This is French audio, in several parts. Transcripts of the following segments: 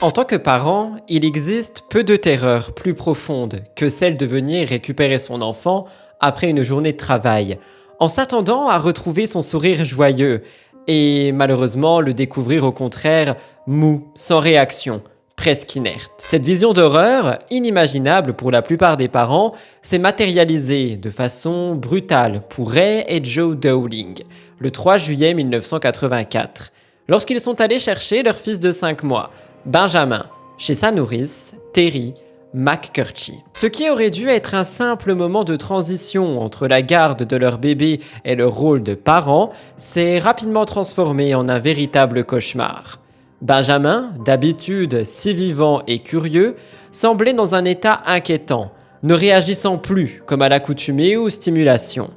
En tant que parent, il existe peu de terreurs plus profondes que celle de venir récupérer son enfant après une journée de travail, en s'attendant à retrouver son sourire joyeux, et malheureusement le découvrir au contraire mou, sans réaction, presque inerte. Cette vision d'horreur, inimaginable pour la plupart des parents, s'est matérialisée de façon brutale pour Ray et Joe Dowling, le 3 juillet 1984, lorsqu'ils sont allés chercher leur fils de 5 mois, Benjamin, chez sa nourrice, Terry McCurchy. Ce qui aurait dû être un simple moment de transition entre la garde de leur bébé et leur rôle de parent s'est rapidement transformé en un véritable cauchemar. Benjamin, d'habitude si vivant et curieux, semblait dans un état inquiétant, ne réagissant plus comme à l'accoutumée ou aux stimulations.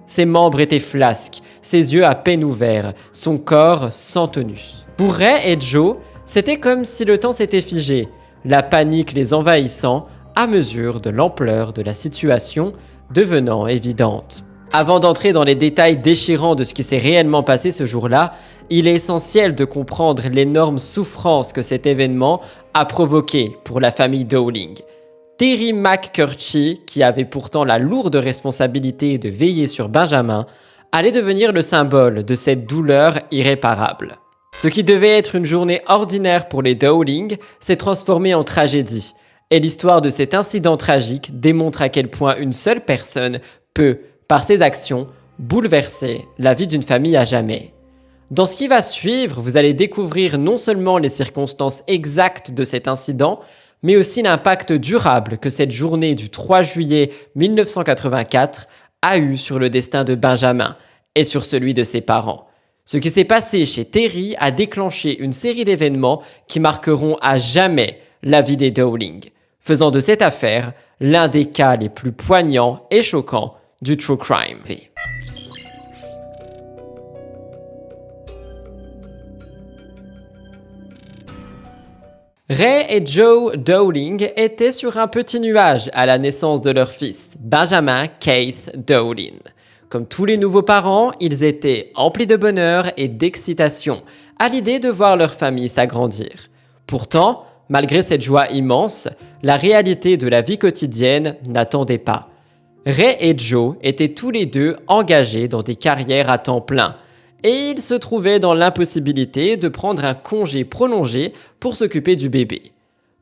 Ses membres étaient flasques, ses yeux à peine ouverts, son corps sans tenue. Pour Ray et Joe, c'était comme si le temps s'était figé, la panique les envahissant à mesure de l'ampleur de la situation devenant évidente. Avant d'entrer dans les détails déchirants de ce qui s'est réellement passé ce jour-là, il est essentiel de comprendre l'énorme souffrance que cet événement a provoqué pour la famille Dowling. Terry McCurchy, qui avait pourtant la lourde responsabilité de veiller sur Benjamin, allait devenir le symbole de cette douleur irréparable. Ce qui devait être une journée ordinaire pour les Dowling s'est transformé en tragédie, et l'histoire de cet incident tragique démontre à quel point une seule personne peut, par ses actions, bouleverser la vie d'une famille à jamais. Dans ce qui va suivre, vous allez découvrir non seulement les circonstances exactes de cet incident, mais aussi l'impact durable que cette journée du 3 juillet 1984 a eu sur le destin de Benjamin et sur celui de ses parents. Ce qui s'est passé chez Terry a déclenché une série d'événements qui marqueront à jamais la vie des Dowling, faisant de cette affaire l'un des cas les plus poignants et choquants du true crime. Ray et Joe Dowling étaient sur un petit nuage à la naissance de leur fils, Benjamin Keith Dowling. Comme tous les nouveaux parents, ils étaient emplis de bonheur et d'excitation à l'idée de voir leur famille s'agrandir. Pourtant, malgré cette joie immense, la réalité de la vie quotidienne n'attendait pas. Ray et Joe étaient tous les deux engagés dans des carrières à temps plein, et ils se trouvaient dans l'impossibilité de prendre un congé prolongé pour s'occuper du bébé.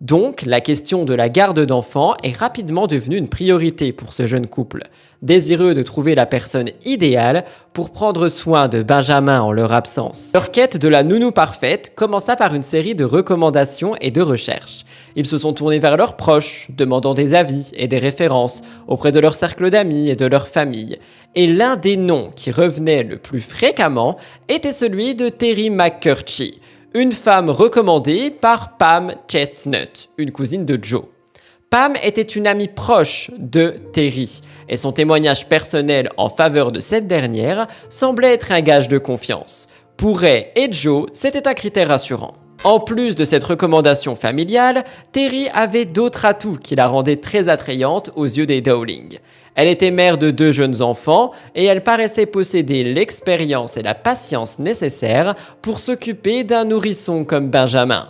Donc, la question de la garde d'enfants est rapidement devenue une priorité pour ce jeune couple, désireux de trouver la personne idéale pour prendre soin de Benjamin en leur absence. Leur quête de la nounou parfaite commença par une série de recommandations et de recherches. Ils se sont tournés vers leurs proches, demandant des avis et des références auprès de leur cercle d'amis et de leur famille. Et l'un des noms qui revenait le plus fréquemment était celui de Terry McCurchy, une femme recommandée par Pam Chestnut, une cousine de Joe. Pam était une amie proche de Terry, et son témoignage personnel en faveur de cette dernière semblait être un gage de confiance. Pour Ray et Joe, c'était un critère rassurant. En plus de cette recommandation familiale, Terry avait d'autres atouts qui la rendaient très attrayante aux yeux des Dowling. Elle était mère de 2 jeunes enfants et elle paraissait posséder l'expérience et la patience nécessaires pour s'occuper d'un nourrisson comme Benjamin.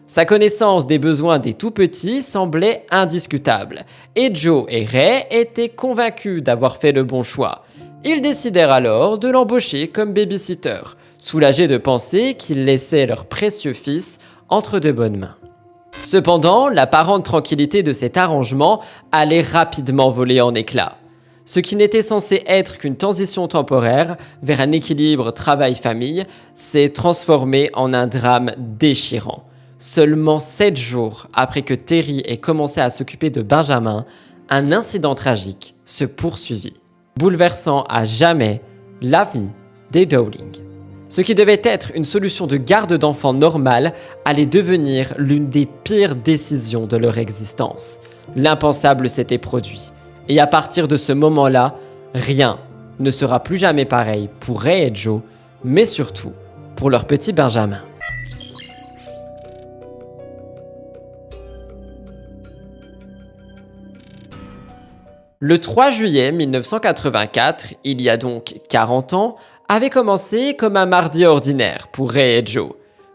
Sa connaissance des besoins des tout-petits semblait indiscutable et Joe et Ray étaient convaincus d'avoir fait le bon choix. Ils décidèrent alors de l'embaucher comme babysitter, soulagés de penser qu'ils laissaient leur précieux fils entre de bonnes mains. Cependant, l'apparente tranquillité de cet arrangement allait rapidement voler en éclats. Ce qui n'était censé être qu'une transition temporaire vers un équilibre travail-famille s'est transformé en un drame déchirant. Seulement 7 jours après que Terry ait commencé à s'occuper de Benjamin, un incident tragique se poursuivit, bouleversant à jamais la vie des Dowling. Ce qui devait être une solution de garde d'enfants normale allait devenir l'une des pires décisions de leur existence. L'impensable s'était produit. Et à partir de ce moment-là, rien ne sera plus jamais pareil pour Ray et Joe, mais surtout pour leur petit Benjamin. Le 3 juillet 1984, il y a donc 40 ans, avait commencé comme un mardi ordinaire pour Ray et Joe.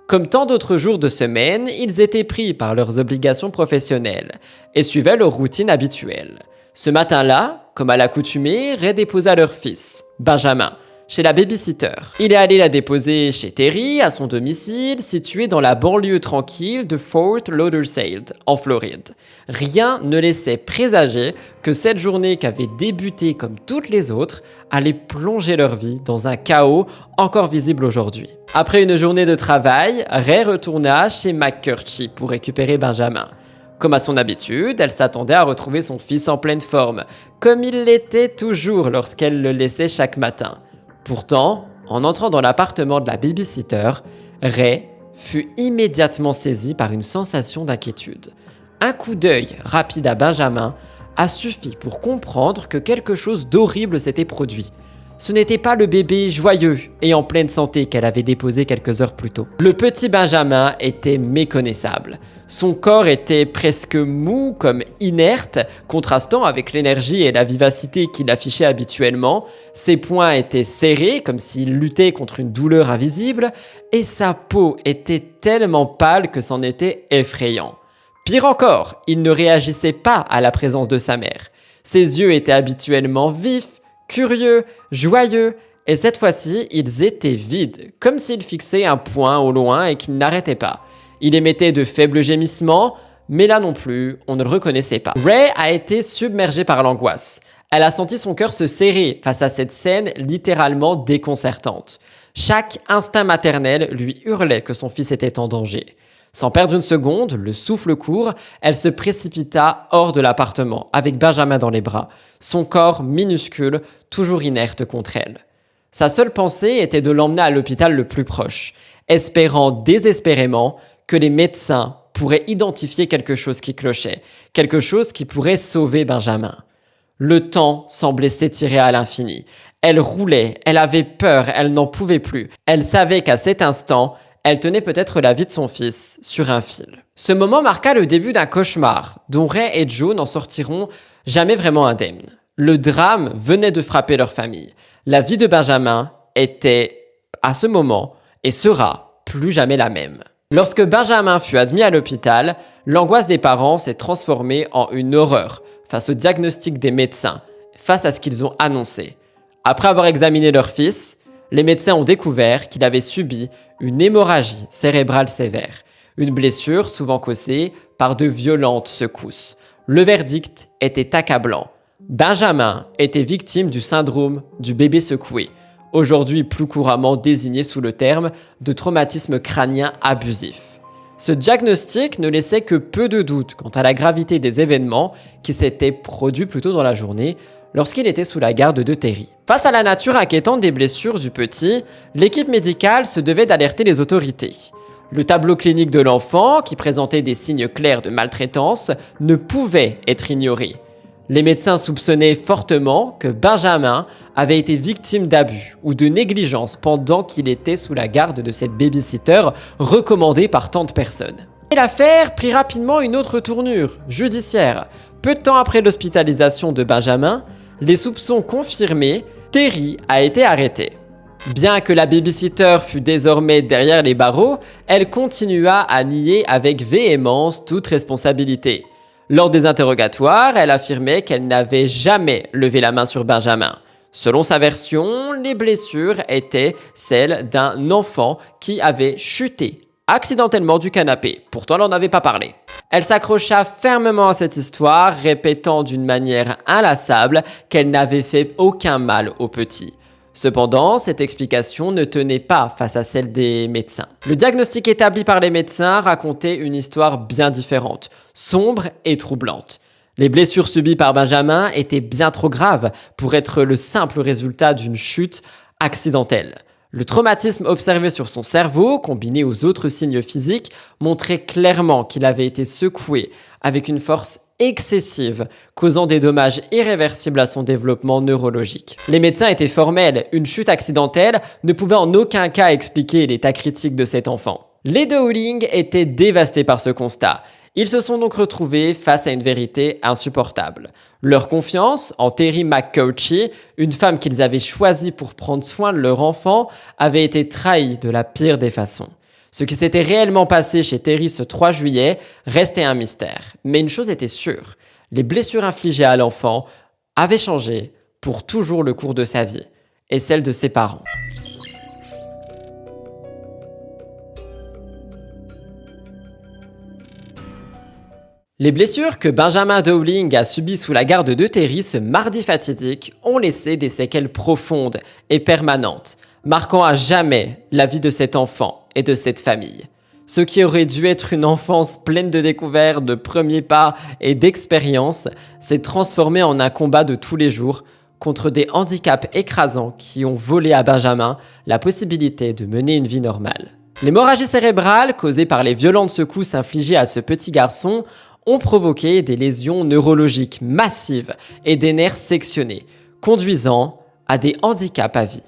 Comme tant d'autres jours de semaine, ils étaient pris par leurs obligations professionnelles et suivaient leur routine habituelle. Ce matin-là, comme à l'accoutumée, Ray déposa leur fils, Benjamin, chez la babysitter. Il est allé la déposer chez Terry, à son domicile, situé dans la banlieue tranquille de Fort Lauderdale, en Floride. Rien ne laissait présager que cette journée qui avait débuté comme toutes les autres allait plonger leur vie dans un chaos encore visible aujourd'hui. Après une journée de travail, Ray retourna chez McCurchy pour récupérer Benjamin. Comme à son habitude, elle s'attendait à retrouver son fils en pleine forme, comme il l'était toujours lorsqu'elle le laissait chaque matin. Pourtant, en entrant dans l'appartement de la babysitter, Ray fut immédiatement saisi par une sensation d'inquiétude. Un coup d'œil rapide à Benjamin a suffi pour comprendre que quelque chose d'horrible s'était produit. Ce n'était pas le bébé joyeux et en pleine santé qu'elle avait déposé quelques heures plus tôt. Le petit Benjamin était méconnaissable. Son corps était presque mou comme inerte, contrastant avec l'énergie et la vivacité qu'il affichait habituellement. Ses poings étaient serrés comme s'il luttait contre une douleur invisible et sa peau était tellement pâle que c'en était effrayant. Pire encore, il ne réagissait pas à la présence de sa mère. Ses yeux étaient habituellement vifs, curieux, joyeux, et cette fois-ci, ils étaient vides, comme s'ils fixaient un point au loin et qu'ils n'arrêtaient pas. Il émettait de faibles gémissements, mais là non plus, on ne le reconnaissait pas. Ray a été submergée par l'angoisse. Elle a senti son cœur se serrer face à cette scène littéralement déconcertante. Chaque instinct maternel lui hurlait que son fils était en danger. Sans perdre une seconde, le souffle court, elle se précipita hors de l'appartement, avec Benjamin dans les bras, son corps minuscule, toujours inerte contre elle. Sa seule pensée était de l'emmener à l'hôpital le plus proche, espérant désespérément que les médecins pourraient identifier quelque chose qui clochait, quelque chose qui pourrait sauver Benjamin. Le temps semblait s'étirer à l'infini. Elle roulait, elle avait peur, elle n'en pouvait plus. Elle savait qu'à cet instant, elle tenait peut-être la vie de son fils sur un fil. Ce moment marqua le début d'un cauchemar, dont Ray et Joe n'en sortiront jamais vraiment indemnes. Le drame venait de frapper leur famille. La vie de Benjamin était, à ce moment, et sera plus jamais la même. Lorsque Benjamin fut admis à l'hôpital, l'angoisse des parents s'est transformée en une horreur face au diagnostic des médecins, face à ce qu'ils ont annoncé. Après avoir examiné leur fils, les médecins ont découvert qu'il avait subi une hémorragie cérébrale sévère, une blessure souvent causée par de violentes secousses. Le verdict était accablant. Benjamin était victime du syndrome du bébé secoué, aujourd'hui plus couramment désigné sous le terme de traumatisme crânien abusif. Ce diagnostic ne laissait que peu de doute quant à la gravité des événements qui s'étaient produits plus tôt dans la journée, lorsqu'il était sous la garde de Terry. Face à la nature inquiétante des blessures du petit, l'équipe médicale se devait d'alerter les autorités. Le tableau clinique de l'enfant, qui présentait des signes clairs de maltraitance, ne pouvait être ignoré. Les médecins soupçonnaient fortement que Benjamin avait été victime d'abus ou de négligence pendant qu'il était sous la garde de cette babysitter recommandée par tant de personnes. Et l'affaire prit rapidement une autre tournure, judiciaire. Peu de temps après l'hospitalisation de Benjamin, les soupçons confirmés, Terry a été arrêtée. Bien que la babysitter fût désormais derrière les barreaux, elle continua à nier avec véhémence toute responsabilité. Lors des interrogatoires, elle affirmait qu'elle n'avait jamais levé la main sur Benjamin. Selon sa version, les blessures étaient celles d'un enfant qui avait chuté accidentellement du canapé. Pourtant, elle n'en avait pas parlé. Elle s'accrocha fermement à cette histoire, répétant d'une manière inlassable qu'elle n'avait fait aucun mal au petit. Cependant, cette explication ne tenait pas face à celle des médecins. Le diagnostic établi par les médecins racontait une histoire bien différente, sombre et troublante. Les blessures subies par Benjamin étaient bien trop graves pour être le simple résultat d'une chute accidentelle. Le traumatisme observé sur son cerveau, combiné aux autres signes physiques, montrait clairement qu'il avait été secoué avec une force excessive, causant des dommages irréversibles à son développement neurologique. Les médecins étaient formels, une chute accidentelle ne pouvait en aucun cas expliquer l'état critique de cet enfant. Les Dowling étaient dévastés par ce constat. Ils se sont donc retrouvés face à une vérité insupportable. Leur confiance en Terry McCurchy, une femme qu'ils avaient choisie pour prendre soin de leur enfant, avait été trahie de la pire des façons. Ce qui s'était réellement passé chez Terry ce 3 juillet restait un mystère. Mais une chose était sûre, les blessures infligées à l'enfant avaient changé pour toujours le cours de sa vie et celle de ses parents. Les blessures que Benjamin Dowling a subies sous la garde de Terry ce mardi fatidique ont laissé des séquelles profondes et permanentes, marquant à jamais la vie de cet enfant et de cette famille. Ce qui aurait dû être une enfance pleine de découvertes, de premiers pas et d'expériences s'est transformé en un combat de tous les jours contre des handicaps écrasants qui ont volé à Benjamin la possibilité de mener une vie normale. L'hémorragie cérébrale causée par les violentes secousses infligées à ce petit garçon ont provoqué des lésions neurologiques massives et des nerfs sectionnés, conduisant à des handicaps à vie.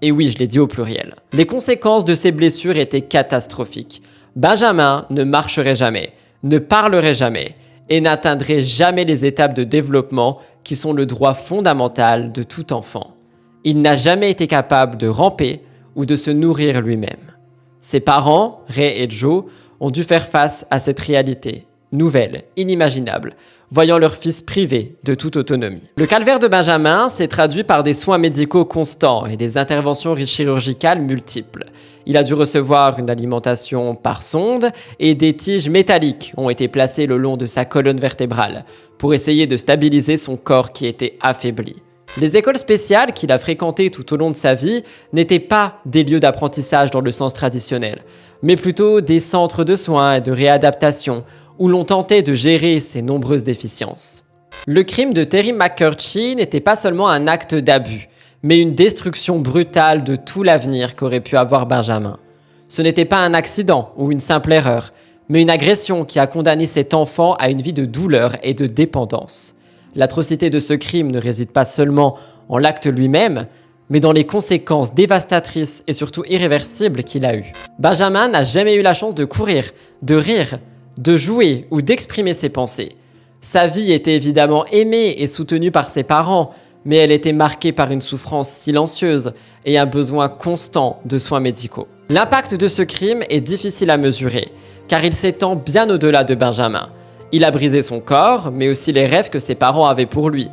Et oui, je l'ai dit au pluriel. Les conséquences de ces blessures étaient catastrophiques. Benjamin ne marcherait jamais, ne parlerait jamais et n'atteindrait jamais les étapes de développement qui sont le droit fondamental de tout enfant. Il n'a jamais été capable de ramper ou de se nourrir lui-même. Ses parents, Ray et Joe, ont dû faire face à cette réalité, nouvelle, inimaginable, voyant leur fils privé de toute autonomie. Le calvaire de Benjamin s'est traduit par des soins médicaux constants et des interventions chirurgicales multiples. Il a dû recevoir une alimentation par sonde et des tiges métalliques ont été placées le long de sa colonne vertébrale pour essayer de stabiliser son corps qui était affaibli. Les écoles spéciales qu'il a fréquentées tout au long de sa vie n'étaient pas des lieux d'apprentissage dans le sens traditionnel, mais plutôt des centres de soins et de réadaptation où l'on tentait de gérer ses nombreuses déficiences. Le crime de Terry McCurdy n'était pas seulement un acte d'abus, mais une destruction brutale de tout l'avenir qu'aurait pu avoir Benjamin. Ce n'était pas un accident ou une simple erreur, mais une agression qui a condamné cet enfant à une vie de douleur et de dépendance. L'atrocité de ce crime ne réside pas seulement en l'acte lui-même, mais dans les conséquences dévastatrices et surtout irréversibles qu'il a eues. Benjamin n'a jamais eu la chance de courir, de rire, de jouer ou d'exprimer ses pensées. Sa vie était évidemment aimée et soutenue par ses parents, mais elle était marquée par une souffrance silencieuse et un besoin constant de soins médicaux. L'impact de ce crime est difficile à mesurer, car il s'étend bien au-delà de Benjamin. Il a brisé son corps, mais aussi les rêves que ses parents avaient pour lui.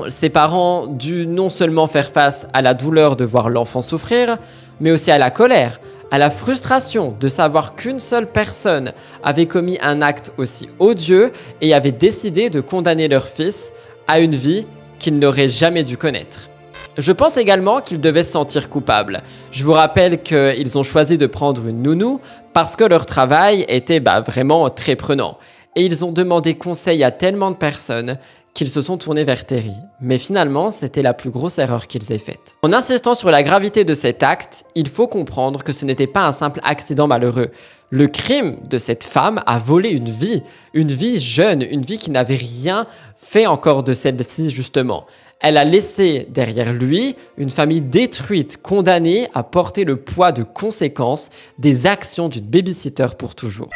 Ses parents, dû non seulement faire face à la douleur de voir l'enfant souffrir, mais aussi à la colère, à la frustration de savoir qu'une seule personne avait commis un acte aussi odieux et avait décidé de condamner leur fils à une vie qu'il n'aurait jamais dû connaître. Je pense également qu'ils devaient se sentir coupables. Je vous rappelle qu'ils ont choisi de prendre une nounou parce que leur travail était vraiment très prenant. Et ils ont demandé conseil à tellement de personnes qu'ils se sont tournés vers Terry. Mais finalement, c'était la plus grosse erreur qu'ils aient faite. En insistant sur la gravité de cet acte, il faut comprendre que ce n'était pas un simple accident malheureux. Le crime de cette femme a volé une vie jeune, une vie qui n'avait rien fait encore de celle-ci justement. Elle a laissé derrière lui une famille détruite, condamnée à porter le poids de conséquences des actions d'une babysitter pour toujours.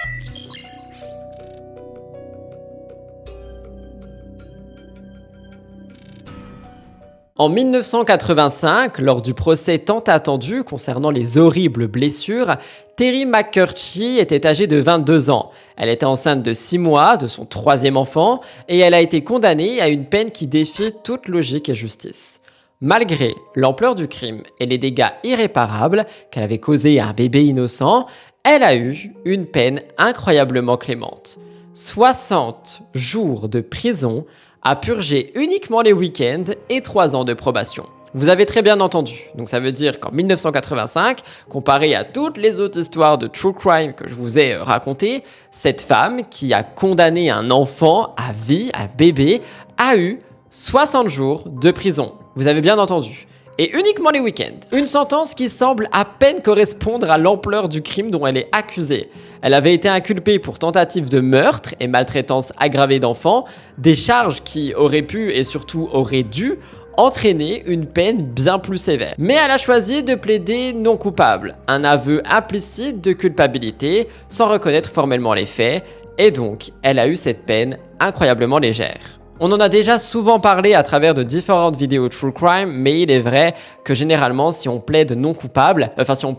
En 1985, lors du procès tant attendu concernant les horribles blessures, Terry McCurdy était âgée de 22 ans. Elle était enceinte de 6 mois de son 3e enfant et elle a été condamnée à une peine qui défie toute logique et justice. Malgré l'ampleur du crime et les dégâts irréparables qu'elle avait causés à un bébé innocent, elle a eu une peine incroyablement clémente. 60 jours de prison à purger uniquement les week-ends et 3 ans de probation. Vous avez très bien entendu, donc ça veut dire qu'en 1985, comparé à toutes les autres histoires de true crime que je vous ai racontées, cette femme qui a condamné un enfant à vie, un bébé, a eu 60 jours de prison. Vous avez bien entendu. Et uniquement les week-ends. Une sentence qui semble à peine correspondre à l'ampleur du crime dont elle est accusée. Elle avait été inculpée pour tentative de meurtre et maltraitance aggravée d'enfants, des charges qui auraient pu et surtout auraient dû entraîner une peine bien plus sévère. Mais elle a choisi de plaider non coupable, un aveu implicite de culpabilité sans reconnaître formellement les faits, et donc elle a eu cette peine incroyablement légère. On en a déjà souvent parlé à travers de différentes vidéos True Crime, mais il est vrai que généralement, si on plaide non coupable, si on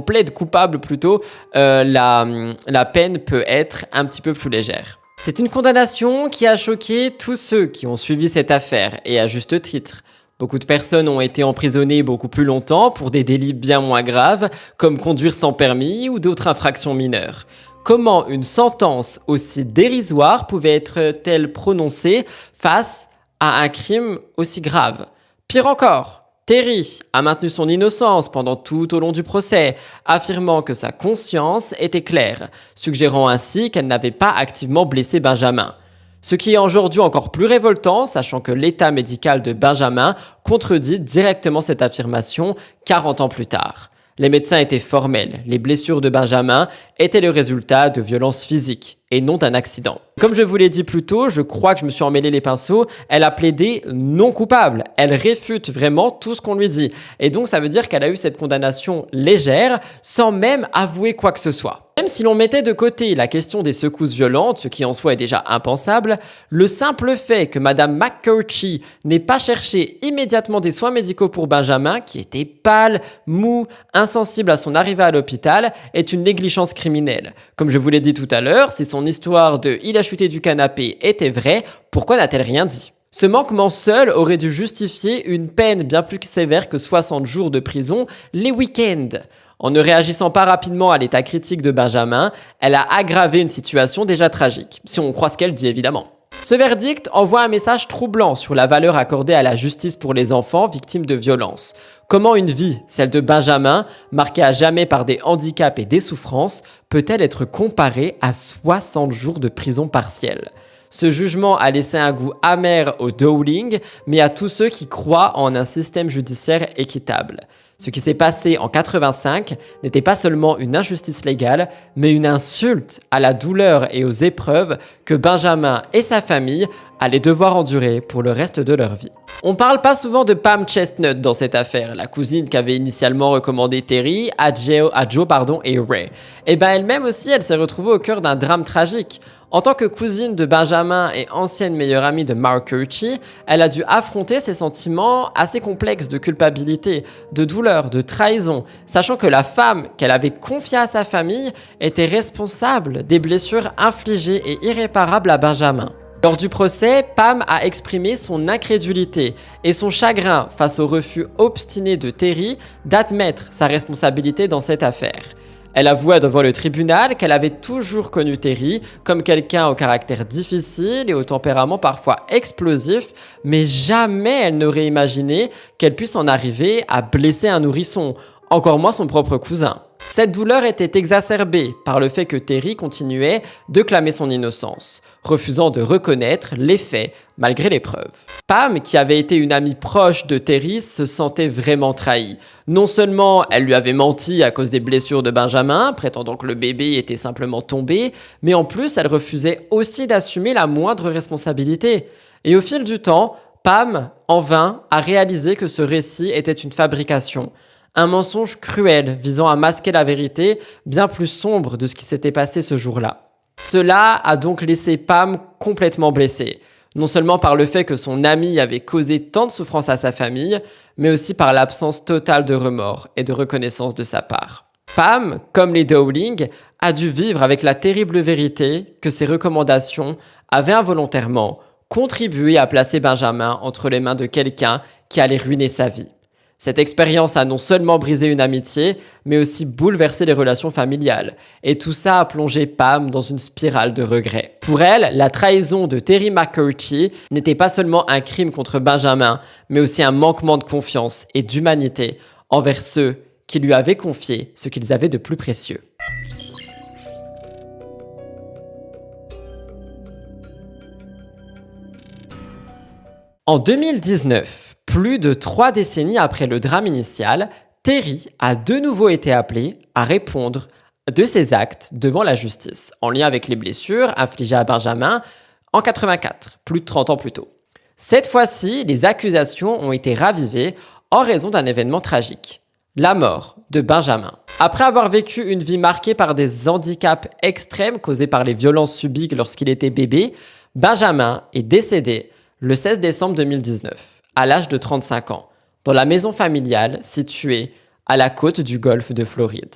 plaide coupable plutôt, la peine peut être un petit peu plus légère. C'est une condamnation qui a choqué tous ceux qui ont suivi cette affaire, et à juste titre. Beaucoup de personnes ont été emprisonnées beaucoup plus longtemps pour des délits bien moins graves, comme conduire sans permis ou d'autres infractions mineures. Comment une sentence aussi dérisoire pouvait être-t-elle prononcée face à un crime aussi grave? Pire encore, Terry a maintenu son innocence pendant tout au long du procès, affirmant que sa conscience était claire, suggérant ainsi qu'elle n'avait pas activement blessé Benjamin. Ce qui est aujourd'hui encore plus révoltant, sachant que l'état médical de Benjamin contredit directement cette affirmation 40 ans plus tard. Les médecins étaient formels, les blessures de Benjamin étaient le résultat de violences physiques et non d'un accident. Comme je vous l'ai dit plus tôt, je crois que je me suis emmêlé les pinceaux, elle a plaidé non coupable. Elle réfute vraiment tout ce qu'on lui dit. Et donc ça veut dire qu'elle a eu cette condamnation légère sans même avouer quoi que ce soit. Même si l'on mettait de côté la question des secousses violentes, ce qui en soi est déjà impensable, le simple fait que Madame McCurdy n'ait pas cherché immédiatement des soins médicaux pour Benjamin, qui était pâle, mou, insensible à son arrivée à l'hôpital, est une négligence criminelle. Comme je vous l'ai dit tout à l'heure, si son histoire de « il a chuté du canapé » était vraie, pourquoi n'a-t-elle rien dit ? Ce manquement seul aurait dû justifier une peine bien plus sévère que 60 jours de prison les week-ends. En ne réagissant pas rapidement à l'état critique de Benjamin, elle a aggravé une situation déjà tragique, si on croit ce qu'elle dit évidemment. Ce verdict envoie un message troublant sur la valeur accordée à la justice pour les enfants victimes de violences. Comment une vie, celle de Benjamin, marquée à jamais par des handicaps et des souffrances, peut-elle être comparée à 60 jours de prison partielle ? Ce jugement a laissé un goût amer aux Dowling, mais à tous ceux qui croient en un système judiciaire équitable. Ce qui s'est passé en 85 n'était pas seulement une injustice légale, mais une insulte à la douleur et aux épreuves que Benjamin et sa famille allaient devoir endurer pour le reste de leur vie. On parle pas souvent de Pam Chestnut dans cette affaire, la cousine qu'avait initialement recommandé Terry à Joe et Ray. Et elle-même aussi, elle s'est retrouvée au cœur d'un drame tragique. En tant que cousine de Benjamin et ancienne meilleure amie de McCurdy, elle a dû affronter ses sentiments assez complexes de culpabilité, de douleur, de trahison, sachant que la femme qu'elle avait confiée à sa famille était responsable des blessures infligées et irréparables à Benjamin. Lors du procès, Pam a exprimé son incrédulité et son chagrin face au refus obstiné de Terry d'admettre sa responsabilité dans cette affaire. Elle avoua devant le tribunal qu'elle avait toujours connu Terry comme quelqu'un au caractère difficile et au tempérament parfois explosif, mais jamais elle n'aurait imaginé qu'elle puisse en arriver à blesser un nourrisson, encore moins son propre cousin. Cette douleur était exacerbée par le fait que Terry continuait de clamer son innocence, refusant de reconnaître les faits malgré les preuves. Pam, qui avait été une amie proche de Terry, se sentait vraiment trahie. Non seulement elle lui avait menti à cause des blessures de Benjamin, prétendant que le bébé était simplement tombé, mais en plus elle refusait aussi d'assumer la moindre responsabilité. Et au fil du temps, Pam, en vain, a réalisé que ce récit était une fabrication. Un mensonge cruel visant à masquer la vérité bien plus sombre de ce qui s'était passé ce jour-là. Cela a donc laissé Pam complètement blessée, non seulement par le fait que son ami avait causé tant de souffrance à sa famille, mais aussi par l'absence totale de remords et de reconnaissance de sa part. Pam, comme les Dowling, a dû vivre avec la terrible vérité que ses recommandations avaient involontairement contribué à placer Benjamin entre les mains de quelqu'un qui allait ruiner sa vie. Cette expérience a non seulement brisé une amitié, mais aussi bouleversé les relations familiales. Et tout ça a plongé Pam dans une spirale de regrets. Pour elle, la trahison de Terry McCurdy n'était pas seulement un crime contre Benjamin, mais aussi un manquement de confiance et d'humanité envers ceux qui lui avaient confié ce qu'ils avaient de plus précieux. En 2019, plus de 3 décennies après le drame initial, Terry a de nouveau été appelé à répondre de ses actes devant la justice, en lien avec les blessures infligées à Benjamin en 84, plus de 30 ans plus tôt. Cette fois-ci, les accusations ont été ravivées en raison d'un événement tragique, la mort de Benjamin. Après avoir vécu une vie marquée par des handicaps extrêmes causés par les violences subies lorsqu'il était bébé, Benjamin est décédé le 16 décembre 2019, à l'âge de 35 ans, dans la maison familiale située à la côte du golfe de Floride.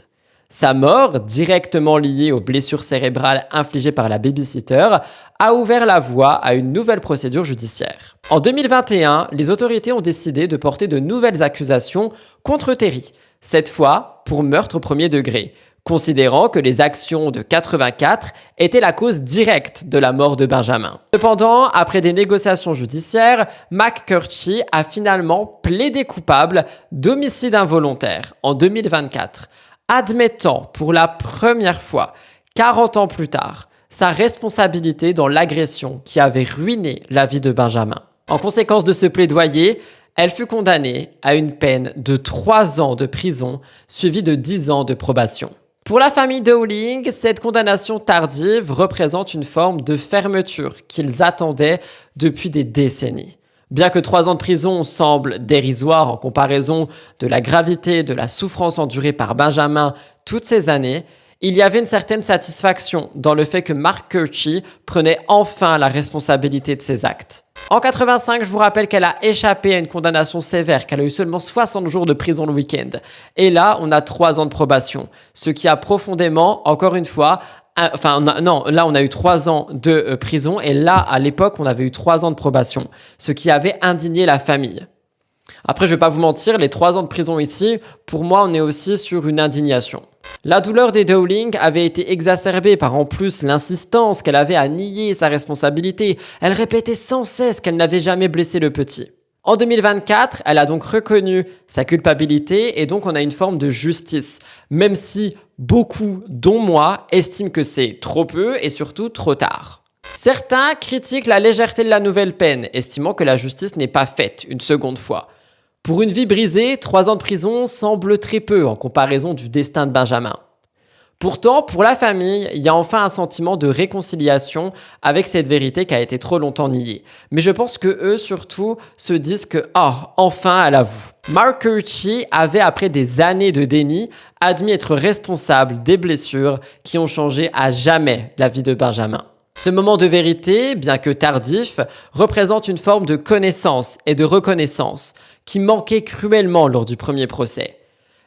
Sa mort, directement liée aux blessures cérébrales infligées par la babysitter, a ouvert la voie à une nouvelle procédure judiciaire. En 2021, les autorités ont décidé de porter de nouvelles accusations contre Terry, cette fois pour meurtre au premier degré, considérant que les actions de 84 étaient la cause directe de la mort de Benjamin. Cependant, après des négociations judiciaires, McCurdy a finalement plaidé coupable d'homicide involontaire en 2024, admettant pour la première fois, 40 ans plus tard, sa responsabilité dans l'agression qui avait ruiné la vie de Benjamin. En conséquence de ce plaidoyer, elle fut condamnée à une peine de 3 ans de prison, suivie de 10 ans de probation. Pour la famille Dowling, cette condamnation tardive représente une forme de fermeture qu'ils attendaient depuis des décennies. Bien que 3 ans de prison semblent dérisoires en comparaison de la gravité de la souffrance endurée par Benjamin toutes ces années, il y avait une certaine satisfaction dans le fait que McCurdy prenait enfin la responsabilité de ses actes. En 85, je vous rappelle qu'elle a échappé à une condamnation sévère, qu'elle a eu seulement 60 jours de prison le week-end. Et là, on a 3 ans de probation, ce qui a profondément, encore une fois, là on a eu 3 ans de prison et là, à l'époque, on avait eu 3 ans de probation, ce qui avait indigné la famille. Après, je vais pas vous mentir, les 3 ans de prison ici, pour moi, on est aussi sur une indignation. La douleur des Dowling avait été exacerbée par en plus l'insistance qu'elle avait à nier sa responsabilité. Elle répétait sans cesse qu'elle n'avait jamais blessé le petit. En 2024, elle a donc reconnu sa culpabilité et donc on a une forme de justice, même si beaucoup, dont moi, estiment que c'est trop peu et surtout trop tard. Certains critiquent la légèreté de la nouvelle peine, estimant que la justice n'est pas faite une seconde fois. Pour une vie brisée, 3 ans de prison semble très peu en comparaison du destin de Benjamin. Pourtant, pour la famille, il y a enfin un sentiment de réconciliation avec cette vérité qui a été trop longtemps niée. Mais je pense que eux, surtout, se disent que « Ah, enfin, elle avoue ». McCurdy avait, après des années de déni, admis être responsable des blessures qui ont changé à jamais la vie de Benjamin. Ce moment de vérité, bien que tardif, représente une forme de connaissance et de reconnaissance qui manquait cruellement lors du premier procès.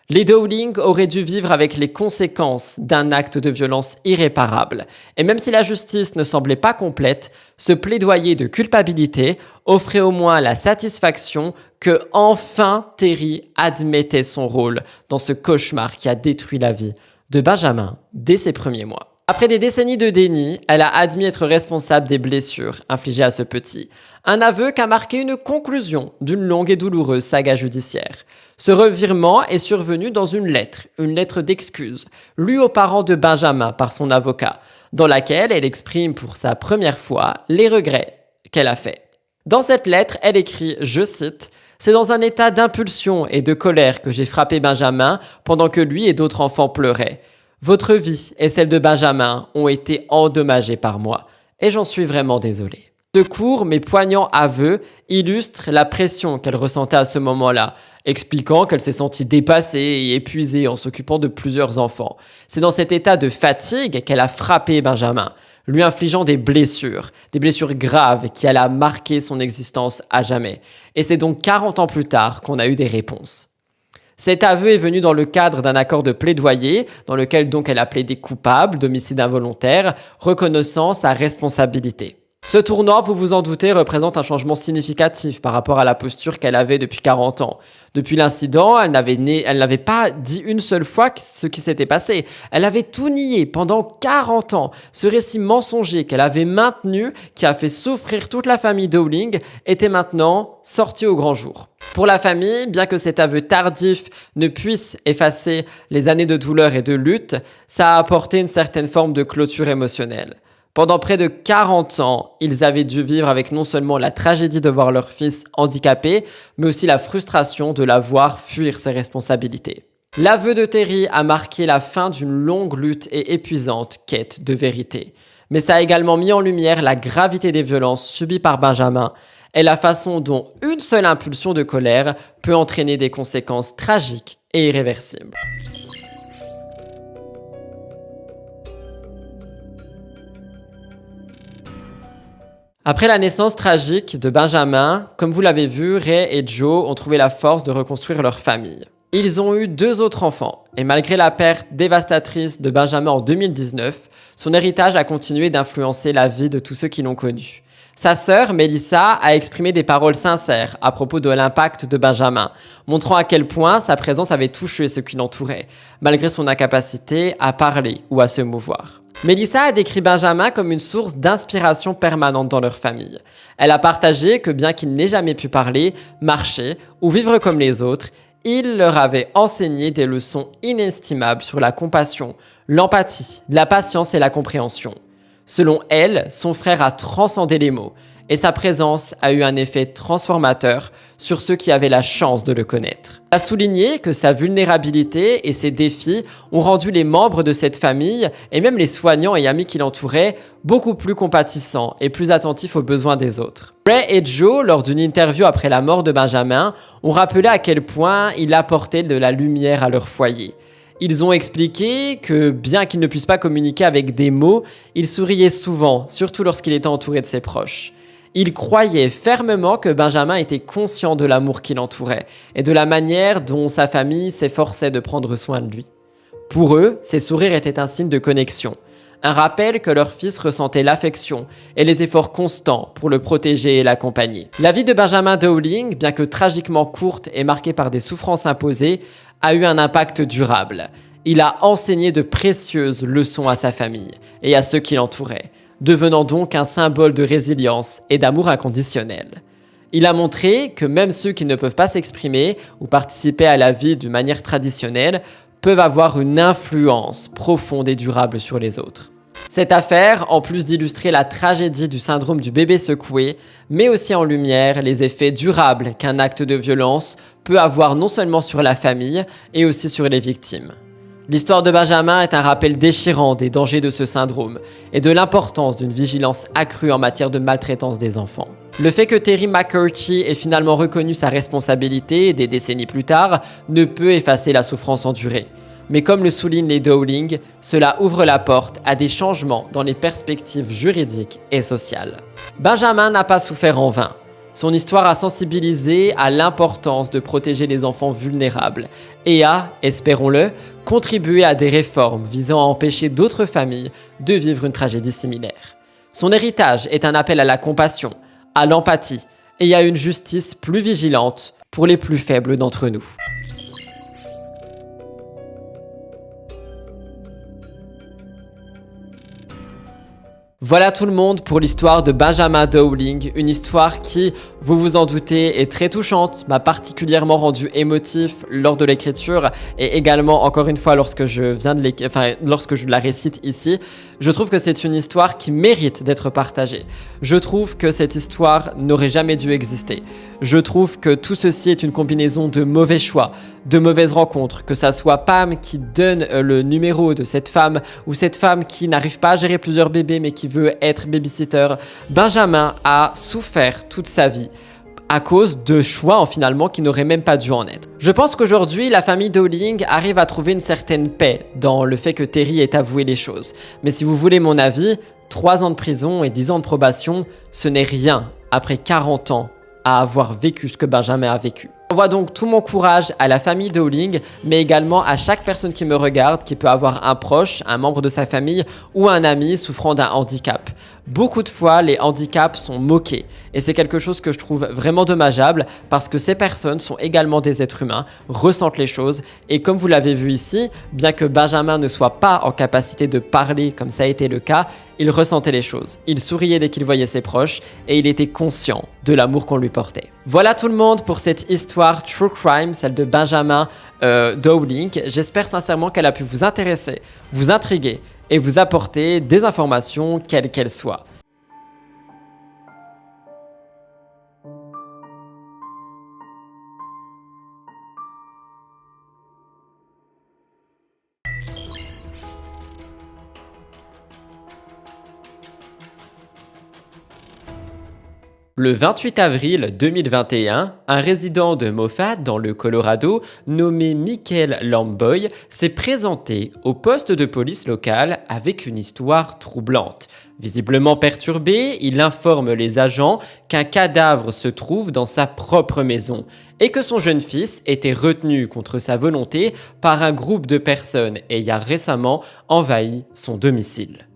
Les Dowling auraient dû vivre avec les conséquences d'un acte de violence irréparable. Et même si la justice ne semblait pas complète, ce plaidoyer de culpabilité offrait au moins la satisfaction que enfin Terry admettait son rôle dans ce cauchemar qui a détruit la vie de Benjamin dès ses premiers mois. Après des décennies de déni, elle a admis être responsable des blessures infligées à ce petit. Un aveu qui a marqué une conclusion d'une longue et douloureuse saga judiciaire. Ce revirement est survenu dans une lettre d'excuse, lue aux parents de Benjamin par son avocat, dans laquelle elle exprime pour sa première fois les regrets qu'elle a faits. Dans cette lettre, elle écrit, je cite, « C'est dans un état d'impulsion et de colère que j'ai frappé Benjamin pendant que lui et d'autres enfants pleuraient. Votre vie et celle de Benjamin ont été endommagées par moi et j'en suis vraiment désolée. » Ce court mais poignant aveu illustre la pression qu'elle ressentait à ce moment-là, expliquant qu'elle s'est sentie dépassée et épuisée en s'occupant de plusieurs enfants. C'est dans cet état de fatigue qu'elle a frappé Benjamin, lui infligeant des blessures graves qui allaient marquer son existence à jamais. Et c'est donc 40 ans plus tard qu'on a eu des réponses. Cet aveu est venu dans le cadre d'un accord de plaidoyer, dans lequel donc elle a plaidé coupable d'homicide involontaire, reconnaissant sa responsabilité. Ce tournant, vous vous en doutez, représente un changement significatif par rapport à la posture qu'elle avait depuis 40 ans. Depuis l'incident, elle n'avait pas dit une seule fois ce qui s'était passé. Elle avait tout nié pendant 40 ans. Ce récit mensonger qu'elle avait maintenu, qui a fait souffrir toute la famille Dowling, était maintenant sorti au grand jour. Pour la famille, bien que cet aveu tardif ne puisse effacer les années de douleur et de lutte, ça a apporté une certaine forme de clôture émotionnelle. Pendant près de 40 ans, ils avaient dû vivre avec non seulement la tragédie de voir leur fils handicapé, mais aussi la frustration de la voir fuir ses responsabilités. L'aveu de Terry a marqué la fin d'une longue lutte et épuisante quête de vérité. Mais ça a également mis en lumière la gravité des violences subies par Benjamin et la façon dont une seule impulsion de colère peut entraîner des conséquences tragiques et irréversibles. Après la naissance tragique de Benjamin, comme vous l'avez vu, Ray et Joe ont trouvé la force de reconstruire leur famille. Ils ont eu 2 autres enfants, et malgré la perte dévastatrice de Benjamin en 2019, son héritage a continué d'influencer la vie de tous ceux qui l'ont connu. Sa sœur, Melissa, a exprimé des paroles sincères à propos de l'impact de Benjamin, montrant à quel point sa présence avait touché ceux qui l'entouraient, malgré son incapacité à parler ou à se mouvoir. Melissa a décrit Benjamin comme une source d'inspiration permanente dans leur famille. Elle a partagé que bien qu'il n'ait jamais pu parler, marcher ou vivre comme les autres, il leur avait enseigné des leçons inestimables sur la compassion, l'empathie, la patience et la compréhension. Selon elle, son frère a transcendé les mots et sa présence a eu un effet transformateur sur ceux qui avaient la chance de le connaître. Elle a souligné que sa vulnérabilité et ses défis ont rendu les membres de cette famille et même les soignants et amis qui l'entouraient beaucoup plus compatissants et plus attentifs aux besoins des autres. Ray et Joe, lors d'une interview après la mort de Benjamin, ont rappelé à quel point il apportait de la lumière à leur foyer. Ils ont expliqué que, bien qu'il ne puisse pas communiquer avec des mots, il souriait souvent, surtout lorsqu'il était entouré de ses proches. Ils croyaient fermement que Benjamin était conscient de l'amour qui l'entourait et de la manière dont sa famille s'efforçait de prendre soin de lui. Pour eux, ses sourires étaient un signe de connexion, un rappel que leur fils ressentait l'affection et les efforts constants pour le protéger et l'accompagner. La vie de Benjamin Dowling, bien que tragiquement courte et marquée par des souffrances imposées, a eu un impact durable. Il a enseigné de précieuses leçons à sa famille et à ceux qui l'entouraient, devenant donc un symbole de résilience et d'amour inconditionnel. Il a montré que même ceux qui ne peuvent pas s'exprimer ou participer à la vie d'une manière traditionnelle peuvent avoir une influence profonde et durable sur les autres. Cette affaire, en plus d'illustrer la tragédie du syndrome du bébé secoué, met aussi en lumière les effets durables qu'un acte de violence peut avoir non seulement sur la famille, et aussi sur les victimes. L'histoire de Benjamin est un rappel déchirant des dangers de ce syndrome et de l'importance d'une vigilance accrue en matière de maltraitance des enfants. Le fait que Terry McCurdy ait finalement reconnu sa responsabilité des décennies plus tard ne peut effacer la souffrance endurée. Mais comme le soulignent les Dowling, cela ouvre la porte à des changements dans les perspectives juridiques et sociales. Benjamin n'a pas souffert en vain. Son histoire a sensibilisé à l'importance de protéger les enfants vulnérables et a, espérons-le, contribué à des réformes visant à empêcher d'autres familles de vivre une tragédie similaire. Son héritage est un appel à la compassion, à l'empathie et à une justice plus vigilante pour les plus faibles d'entre nous. Voilà tout le monde pour l'histoire de Benjamin Dowling, une histoire qui, vous vous en doutez, est très touchante, m'a particulièrement rendu émotif lors de l'écriture et également, encore une fois, lorsque je la récite ici. Je trouve que c'est une histoire qui mérite d'être partagée. Je trouve que cette histoire n'aurait jamais dû exister. Je trouve que tout ceci est une combinaison de mauvais choix, de mauvaises rencontres, que ça soit Pam qui donne le numéro de cette femme ou cette femme qui n'arrive pas à gérer plusieurs bébés mais qui veut être babysitter. Benjamin a souffert toute sa vie à cause de choix finalement qui n'auraient même pas dû en être. Je pense qu'aujourd'hui, la famille Dowling arrive à trouver une certaine paix dans le fait que Terry ait avoué les choses. Mais si vous voulez mon avis, 3 ans de prison et 10 ans de probation, ce n'est rien après 40 ans à avoir vécu ce que Benjamin a vécu. J'envoie donc tout mon courage à la famille Dowling, mais également à chaque personne qui me regarde, qui peut avoir un proche, un membre de sa famille ou un ami souffrant d'un handicap. Beaucoup de fois, les handicaps sont moqués et c'est quelque chose que je trouve vraiment dommageable parce que ces personnes sont également des êtres humains, ressentent les choses et comme vous l'avez vu ici, bien que Benjamin ne soit pas en capacité de parler comme ça a été le cas, il ressentait les choses. Il souriait dès qu'il voyait ses proches et il était conscient de l'amour qu'on lui portait. Voilà tout le monde pour cette histoire True Crime, celle de Benjamin Dowling. J'espère sincèrement qu'elle a pu vous intéresser, vous intriguer et vous apporter des informations quelles qu'elles soient. Le 28 avril 2021, un résident de Moffat dans le Colorado, nommé Michael Lamboy, s'est présenté au poste de police local avec une histoire troublante. Visiblement perturbé, il informe les agents qu'un cadavre se trouve dans sa propre maison et que son jeune fils était retenu contre sa volonté par un groupe de personnes ayant récemment envahi son domicile.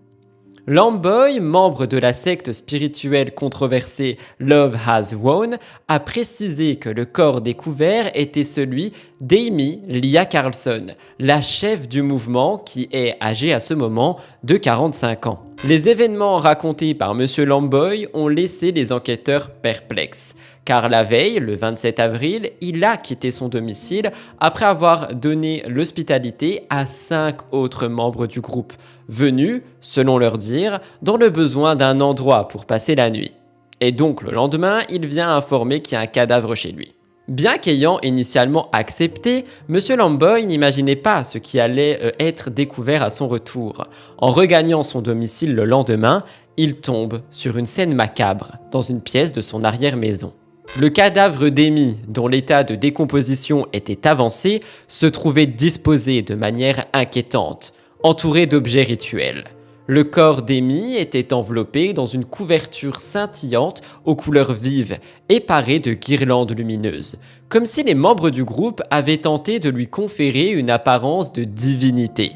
Lamboy, membre de la secte spirituelle controversée Love Has Won, a précisé que le corps découvert était celui d'Amy Lia Carlson, la chef du mouvement qui est âgée à ce moment de 45 ans. Les événements racontés par M. Lamboy ont laissé les enquêteurs perplexes, car la veille, le 27 avril, il a quitté son domicile après avoir donné l'hospitalité à 5 autres membres du groupe, venus, selon leur dire, dans le besoin d'un endroit pour passer la nuit. Et donc le lendemain, il vient informer qu'il y a un cadavre chez lui. Bien qu'ayant initialement accepté, M. Lamboy n'imaginait pas ce qui allait être découvert à son retour. En regagnant son domicile le lendemain, il tombe sur une scène macabre dans une pièce de son arrière-maison. Le cadavre d'Amy, dont l'état de décomposition était avancé, se trouvait disposé de manière inquiétante, entouré d'objets rituels. Le corps d'Amy était enveloppé dans une couverture scintillante aux couleurs vives et parée de guirlandes lumineuses, comme si les membres du groupe avaient tenté de lui conférer une apparence de divinité.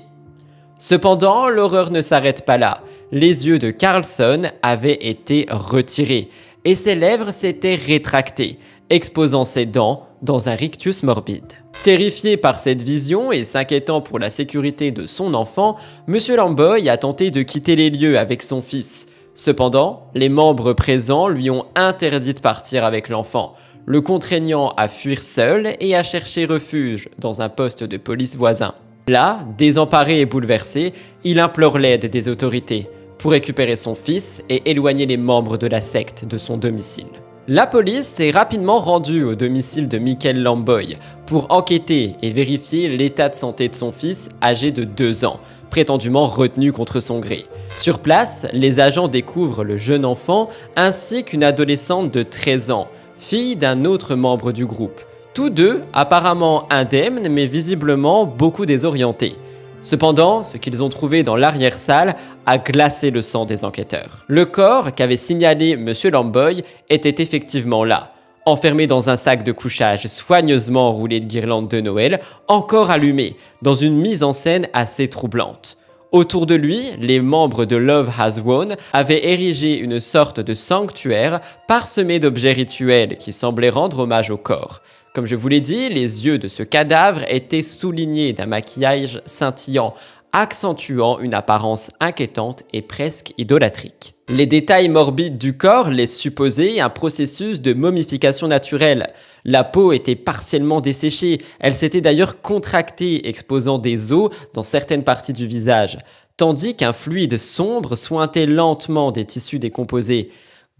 Cependant, l'horreur ne s'arrête pas là. Les yeux de Carlson avaient été retirés et ses lèvres s'étaient rétractées, exposant ses dents dans un rictus morbide. Terrifié par cette vision et s'inquiétant pour la sécurité de son enfant, M. Lamboy a tenté de quitter les lieux avec son fils. Cependant, les membres présents lui ont interdit de partir avec l'enfant, le contraignant à fuir seul et à chercher refuge dans un poste de police voisin. Là, désemparé et bouleversé, il implore l'aide des autorités pour récupérer son fils et éloigner les membres de la secte de son domicile. La police s'est rapidement rendue au domicile de Michael Lamboy pour enquêter et vérifier l'état de santé de son fils âgé de 2 ans, prétendument retenu contre son gré. Sur place, les agents découvrent le jeune enfant ainsi qu'une adolescente de 13 ans, fille d'un autre membre du groupe. Tous deux apparemment indemnes mais visiblement beaucoup désorientés. Cependant, ce qu'ils ont trouvé dans l'arrière-salle a glacé le sang des enquêteurs. Le corps qu'avait signalé M. Lamboy était effectivement là, enfermé dans un sac de couchage soigneusement roulé de guirlandes de Noël, encore allumé, dans une mise en scène assez troublante. Autour de lui, les membres de Love Has Won avaient érigé une sorte de sanctuaire parsemé d'objets rituels qui semblaient rendre hommage au corps. Comme je vous l'ai dit, les yeux de ce cadavre étaient soulignés d'un maquillage scintillant, accentuant une apparence inquiétante et presque idolâtrique. Les détails morbides du corps laissent supposer un processus de momification naturelle. La peau était partiellement desséchée, elle s'était d'ailleurs contractée, exposant des os dans certaines parties du visage, tandis qu'un fluide sombre sointait lentement des tissus décomposés.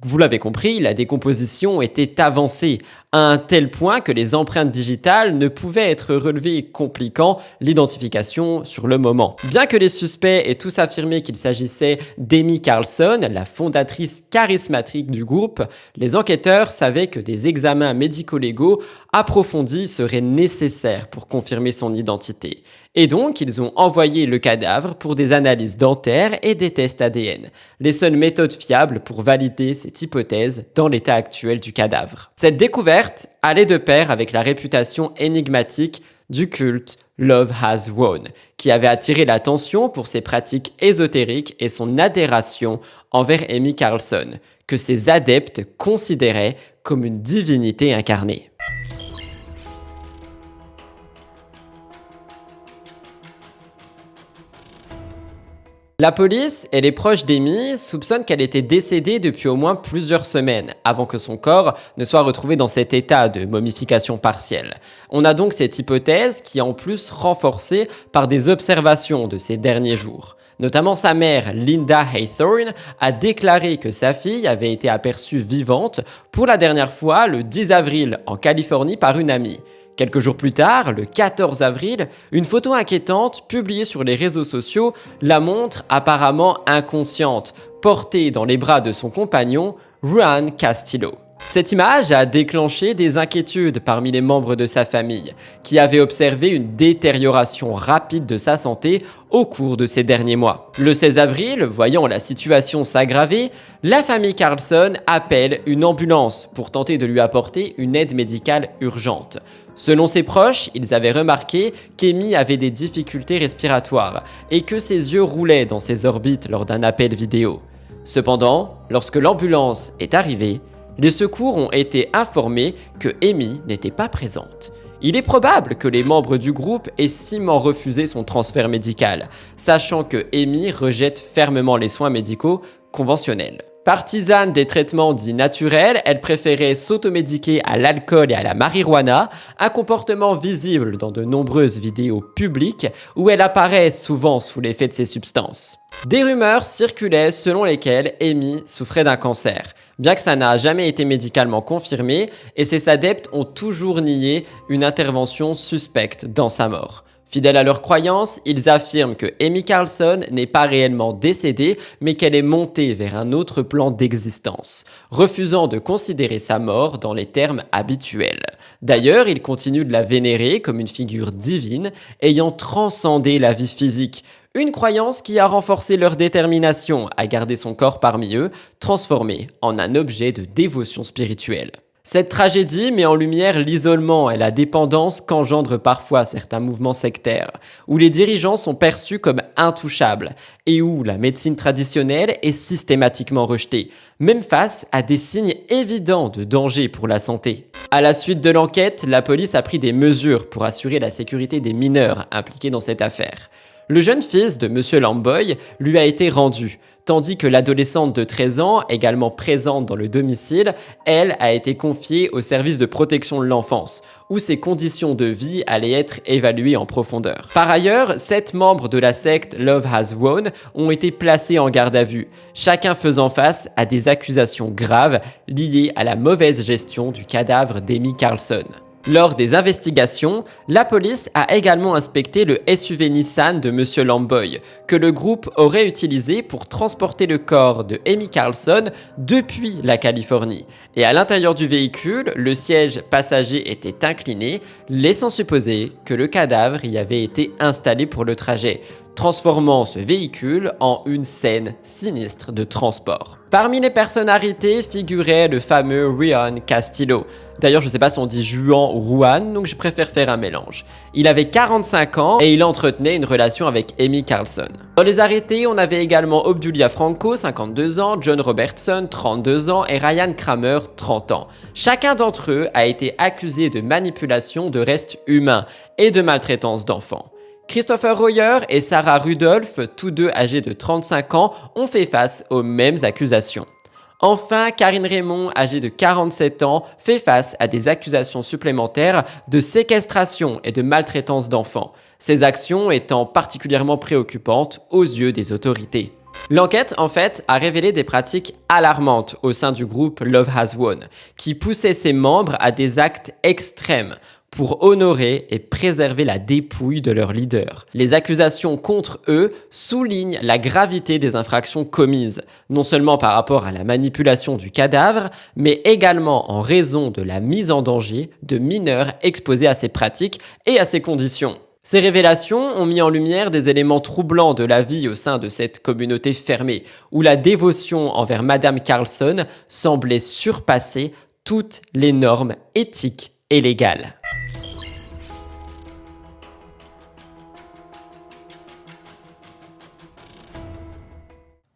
Vous l'avez compris, la décomposition était avancée, à un tel point que les empreintes digitales ne pouvaient être relevées, compliquant l'identification sur le moment. Bien que les suspects aient tous affirmé qu'il s'agissait d'Amy Carlson, la fondatrice charismatique du groupe, les enquêteurs savaient que des examens médico-légaux approfondis seraient nécessaires pour confirmer son identité. Et donc, ils ont envoyé le cadavre pour des analyses dentaires et des tests ADN, les seules méthodes fiables pour valider cette hypothèse dans l'état actuel du cadavre. Cette découverte allait de pair avec la réputation énigmatique du culte Love Has Won, qui avait attiré l'attention pour ses pratiques ésotériques et son adhération envers Amy Carlson, que ses adeptes considéraient comme une divinité incarnée. La police et les proches d'Amy soupçonnent qu'elle était décédée depuis au moins plusieurs semaines, avant que son corps ne soit retrouvé dans cet état de momification partielle. On a donc cette hypothèse qui est en plus renforcée par des observations de ces derniers jours. Notamment sa mère, Linda Haythorne, a déclaré que sa fille avait été aperçue vivante pour la dernière fois le 10 avril en Californie par une amie. Quelques jours plus tard, le 14 avril, une photo inquiétante publiée sur les réseaux sociaux la montre apparemment inconsciente, portée dans les bras de son compagnon, Juan Castillo. Cette image a déclenché des inquiétudes parmi les membres de sa famille, qui avaient observé une détérioration rapide de sa santé au cours de ces derniers mois. Le 16 avril, voyant la situation s'aggraver, la famille Carlson appelle une ambulance pour tenter de lui apporter une aide médicale urgente. Selon ses proches, ils avaient remarqué qu'Amy avait des difficultés respiratoires et que ses yeux roulaient dans ses orbites lors d'un appel vidéo. Cependant, lorsque l'ambulance est arrivée, les secours ont été informés que Amy n'était pas présente. Il est probable que les membres du groupe aient ciment refusé son transfert médical, sachant que Amy rejette fermement les soins médicaux conventionnels. Partisane des traitements dits naturels, elle préférait s'automédiquer à l'alcool et à la marijuana, un comportement visible dans de nombreuses vidéos publiques où elle apparaît souvent sous l'effet de ces substances. Des rumeurs circulaient selon lesquelles Amy souffrait d'un cancer, bien que ça n'a jamais été médicalement confirmé, et ses adeptes ont toujours nié une intervention suspecte dans sa mort. Fidèles à leurs croyances, ils affirment que Amy Carlson n'est pas réellement décédée, mais qu'elle est montée vers un autre plan d'existence, refusant de considérer sa mort dans les termes habituels. D'ailleurs, ils continuent de la vénérer comme une figure divine, ayant transcendé la vie physique, une croyance qui a renforcé leur détermination à garder son corps parmi eux, transformé en un objet de dévotion spirituelle. Cette tragédie met en lumière l'isolement et la dépendance qu'engendrent parfois certains mouvements sectaires, où les dirigeants sont perçus comme intouchables et où la médecine traditionnelle est systématiquement rejetée, même face à des signes évidents de danger pour la santé. À la suite de l'enquête, la police a pris des mesures pour assurer la sécurité des mineurs impliqués dans cette affaire. Le jeune fils de M. Lamboy lui a été rendu, tandis que l'adolescente de 13 ans, également présente dans le domicile, elle a été confiée au service de protection de l'enfance, où ses conditions de vie allaient être évaluées en profondeur. Par ailleurs, 7 membres de la secte Love Has Won ont été placés en garde à vue, chacun faisant face à des accusations graves liées à la mauvaise gestion du cadavre d'Amy Carlson. Lors des investigations, la police a également inspecté le SUV Nissan de M. Lamboy, que le groupe aurait utilisé pour transporter le corps de Amy Carlson depuis la Californie. Et à l'intérieur du véhicule, le siège passager était incliné, laissant supposer que le cadavre y avait été installé pour le trajet, transformant ce véhicule en une scène sinistre de transport. Parmi les personnalités figurait le fameux Juan Castillo. D'ailleurs, je ne sais pas si on dit Juan ou Juan, donc je préfère faire un mélange. Il avait 45 ans et il entretenait une relation avec Amy Carlson. Dans les arrêtés, on avait également Obdulia Franco, 52 ans, John Robertson, 32 ans et Ryan Kramer, 30 ans. Chacun d'entre eux a été accusé de manipulation de restes humains et de maltraitance d'enfants. Christopher Royer et Sarah Rudolph, tous deux âgés de 35 ans, ont fait face aux mêmes accusations. Enfin, Karine Raymond, âgée de 47 ans, fait face à des accusations supplémentaires de séquestration et de maltraitance d'enfants, ces actions étant particulièrement préoccupantes aux yeux des autorités. L'enquête, en fait, a révélé des pratiques alarmantes au sein du groupe Love Has Won, qui poussait ses membres à des actes extrêmes pour honorer et préserver la dépouille de leur leader. Les accusations contre eux soulignent la gravité des infractions commises, non seulement par rapport à la manipulation du cadavre, mais également en raison de la mise en danger de mineurs exposés à ces pratiques et à ces conditions. Ces révélations ont mis en lumière des éléments troublants de la vie au sein de cette communauté fermée, où la dévotion envers Madame Carlson semblait surpasser toutes les normes éthiques et légales.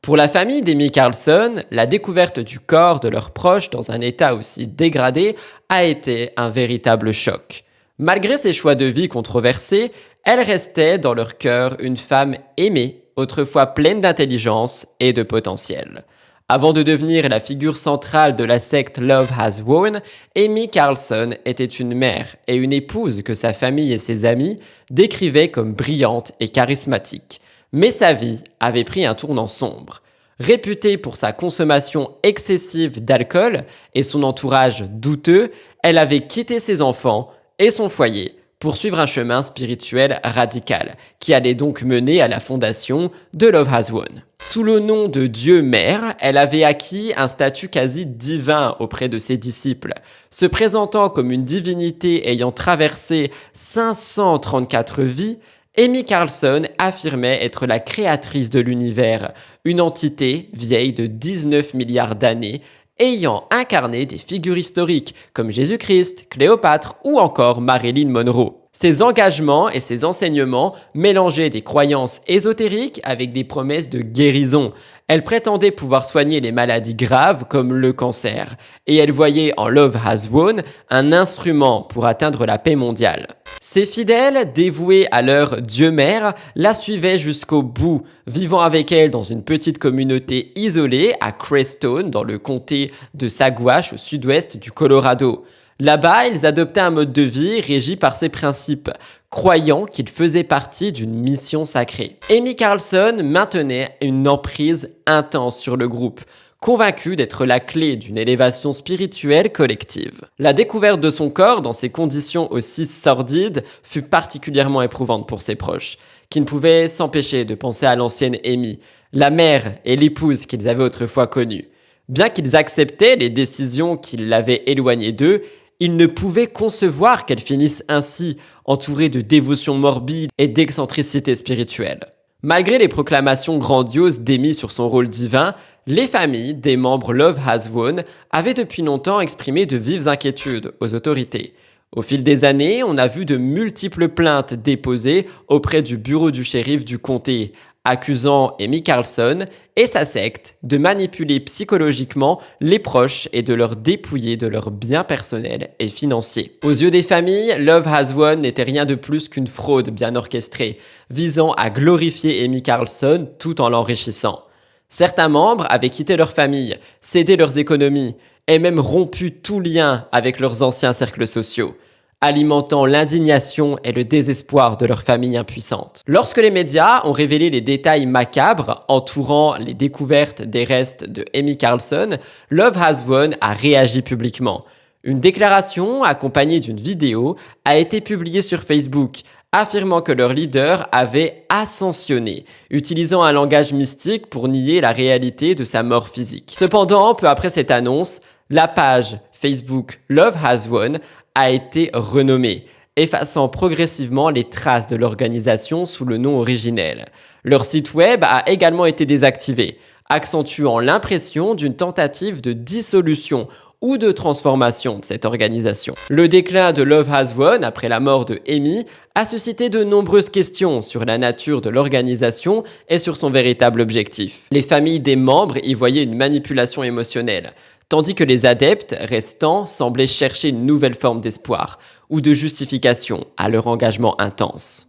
Pour la famille d'Amy Carlson, la découverte du corps de leurs proches dans un état aussi dégradé a été un véritable choc. Malgré ses choix de vie controversés, elle restait dans leur cœur une femme aimée, autrefois pleine d'intelligence et de potentiel. Avant de devenir la figure centrale de la secte Love Has Won, Amy Carlson était une mère et une épouse que sa famille et ses amis décrivaient comme brillante et charismatique. Mais sa vie avait pris un tournant sombre. Réputée pour sa consommation excessive d'alcool et son entourage douteux, elle avait quitté ses enfants et son foyer pour suivre un chemin spirituel radical, qui allait donc mener à la fondation de Love Has Won. Sous le nom de Dieu Mère, elle avait acquis un statut quasi divin auprès de ses disciples. Se présentant comme une divinité ayant traversé 534 vies, Amy Carlson affirmait être la créatrice de l'univers, une entité vieille de 19 milliards d'années, ayant incarné des figures historiques comme Jésus-Christ, Cléopâtre ou encore Marilyn Monroe. Ses engagements et ses enseignements mélangeaient des croyances ésotériques avec des promesses de guérison. Elle prétendait pouvoir soigner les maladies graves comme le cancer, et elle voyait en Love Has Won un instrument pour atteindre la paix mondiale. Ses fidèles, dévoués à leur Dieu-mère, la suivaient jusqu'au bout, vivant avec elle dans une petite communauté isolée à Crestone, dans le comté de Saguache au sud-ouest du Colorado. Là-bas, ils adoptaient un mode de vie régi par ces principes, croyant qu'ils faisaient partie d'une mission sacrée. Amy Carlson maintenait une emprise intense sur le groupe, convaincue d'être la clé d'une élévation spirituelle collective. La découverte de son corps dans ces conditions aussi sordides fut particulièrement éprouvante pour ses proches, qui ne pouvaient s'empêcher de penser à l'ancienne Amy, la mère et l'épouse qu'ils avaient autrefois connue. Bien qu'ils acceptaient les décisions qui l'avaient éloignée d'eux, ils ne pouvaient concevoir qu'elle finisse ainsi, entourée de dévotion morbide et d'excentricité spirituelle. Malgré les proclamations grandioses d'Amy sur son rôle divin, les familles des membres Love Has Won avaient depuis longtemps exprimé de vives inquiétudes aux autorités. Au fil des années, on a vu de multiples plaintes déposées auprès du bureau du shérif du comté, accusant Amy Carlson et sa secte de manipuler psychologiquement les proches et de leur dépouiller de leurs biens personnels et financiers. Aux yeux des familles, Love Has Won n'était rien de plus qu'une fraude bien orchestrée, visant à glorifier Amy Carlson tout en l'enrichissant. Certains membres avaient quitté leur famille, cédé leurs économies et même rompu tout lien avec leurs anciens cercles sociaux, alimentant l'indignation et le désespoir de leur famille impuissante. Lorsque les médias ont révélé les détails macabres entourant les découvertes des restes de Amy Carlson, Love Has Won a réagi publiquement. Une déclaration accompagnée d'une vidéo a été publiée sur Facebook, affirmant que leur leader avait ascensionné, utilisant un langage mystique pour nier la réalité de sa mort physique. Cependant, peu après cette annonce, la page Facebook Love Has Won a été renommée, effaçant progressivement les traces de l'organisation sous le nom originel. Leur site web a également été désactivé, accentuant l'impression d'une tentative de dissolution ou de transformation de cette organisation. Le déclin de Love Has Won après la mort de Amy a suscité de nombreuses questions sur la nature de l'organisation et sur son véritable objectif. Les familles des membres y voyaient une manipulation émotionnelle, tandis que les adeptes restants semblaient chercher une nouvelle forme d'espoir ou de justification à leur engagement intense.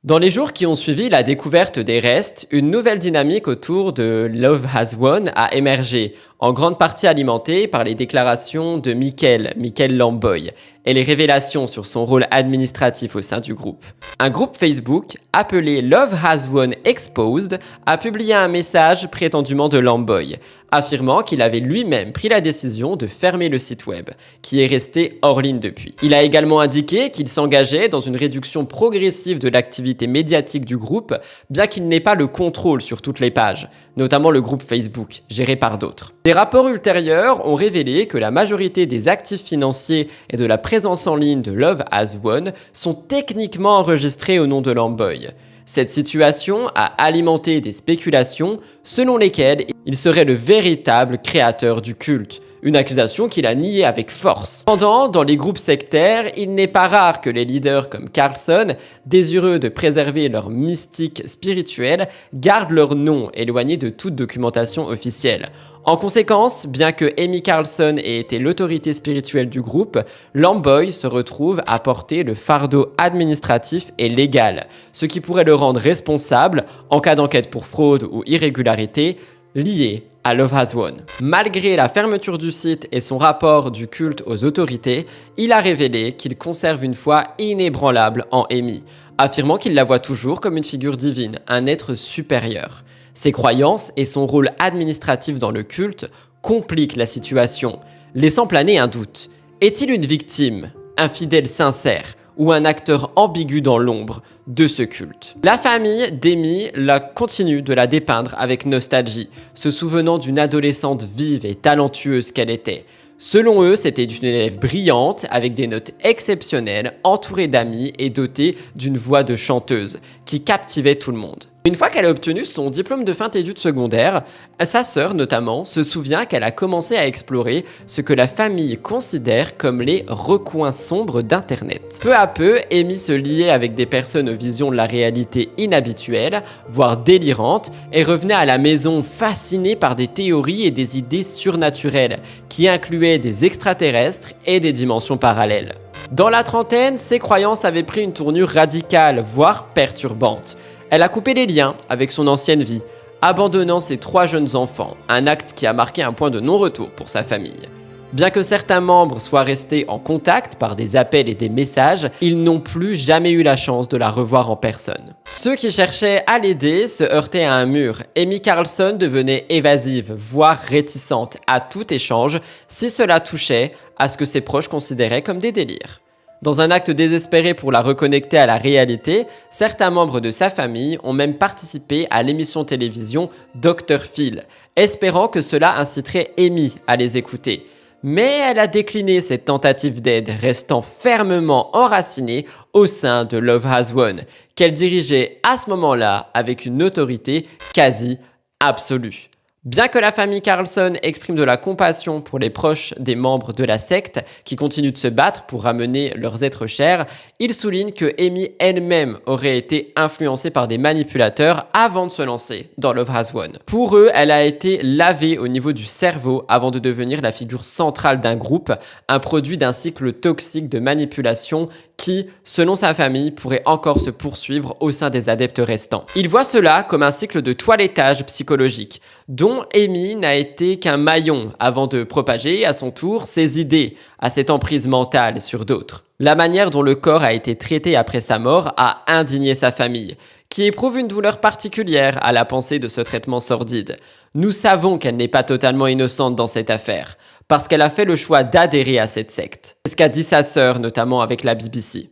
Dans les jours qui ont suivi la découverte des restes, une nouvelle dynamique autour de Love Has Won a émergé, en grande partie alimentée par les déclarations de Michael Lamboy et les révélations sur son rôle administratif au sein du groupe. Un groupe Facebook appelé Love Has Won Exposed a publié un message prétendument de Lamboy, affirmant qu'il avait lui-même pris la décision de fermer le site web, qui est resté hors ligne depuis. Il a également indiqué qu'il s'engageait dans une réduction progressive de l'activité médiatique du groupe, bien qu'il n'ait pas le contrôle sur toutes les pages, notamment le groupe Facebook, géré par d'autres. Des rapports ultérieurs ont révélé que la majorité des actifs financiers et de la présence en ligne de Love Has Won sont techniquement enregistrés au nom de Lamboy. Cette situation a alimenté des spéculations selon lesquelles il serait le véritable créateur du culte, une accusation qu'il a niée avec force. Cependant, dans les groupes sectaires, il n'est pas rare que les leaders comme Carlson, désireux de préserver leur mystique spirituelle, gardent leur nom éloigné de toute documentation officielle. En conséquence, bien que Amy Carlson ait été l'autorité spirituelle du groupe, Lamboy se retrouve à porter le fardeau administratif et légal, ce qui pourrait le rendre responsable en cas d'enquête pour fraude ou irrégularité liée à Love Has Won. Malgré la fermeture du site et son rapport du culte aux autorités, il a révélé qu'il conserve une foi inébranlable en Amy, affirmant qu'il la voit toujours comme une figure divine, un être supérieur. Ses croyances et son rôle administratif dans le culte compliquent la situation, laissant planer un doute. Est-il une victime, un fidèle sincère ou un acteur ambigu dans l'ombre de ce culte? La famille d'Amy continue de la dépeindre avec nostalgie, se souvenant d'une adolescente vive et talentueuse qu'elle était. Selon eux, c'était une élève brillante, avec des notes exceptionnelles, entourée d'amis et dotée d'une voix de chanteuse, qui captivait tout le monde. Une fois qu'elle a obtenu son diplôme de fin d'études secondaires, sa sœur notamment se souvient qu'elle a commencé à explorer ce que la famille considère comme les recoins sombres d'Internet. Peu à peu, Amy se liait avec des personnes aux visions de la réalité inhabituelles, voire délirantes, et revenait à la maison fascinée par des théories et des idées surnaturelles, qui incluaient des extraterrestres et des dimensions parallèles. Dans la trentaine, ses croyances avaient pris une tournure radicale, voire perturbante. Elle a coupé les liens avec son ancienne vie, abandonnant ses 3 jeunes enfants, un acte qui a marqué un point de non-retour pour sa famille. Bien que certains membres soient restés en contact par des appels et des messages, ils n'ont plus jamais eu la chance de la revoir en personne. Ceux qui cherchaient à l'aider se heurtaient à un mur. Amy Carlson devenait évasive, voire réticente à tout échange si cela touchait à ce que ses proches considéraient comme des délires. Dans un acte désespéré pour la reconnecter à la réalité, certains membres de sa famille ont même participé à l'émission télévision Dr Phil, espérant que cela inciterait Amy à les écouter. Mais elle a décliné cette tentative d'aide, restant fermement enracinée au sein de Love Has Won, qu'elle dirigeait à ce moment-là avec une autorité quasi absolue. Bien que la famille Carlson exprime de la compassion pour les proches des membres de la secte qui continuent de se battre pour ramener leurs êtres chers, ils soulignent que Amy elle-même aurait été influencée par des manipulateurs avant de se lancer dans Love Has Won. Pour eux, elle a été lavée au niveau du cerveau avant de devenir la figure centrale d'un groupe, un produit d'un cycle toxique de manipulation qui, selon sa famille, pourrait encore se poursuivre au sein des adeptes restants. Il voit cela comme un cycle de toilettage psychologique, dont Amy n'a été qu'un maillon avant de propager à son tour ses idées à cette emprise mentale sur d'autres. La manière dont le corps a été traité après sa mort a indigné sa famille, qui éprouve une douleur particulière à la pensée de ce traitement sordide. Nous savons qu'elle n'est pas totalement innocente dans cette affaire, parce qu'elle a fait le choix d'adhérer à cette secte. C'est ce qu'a dit sa sœur, notamment avec la BBC.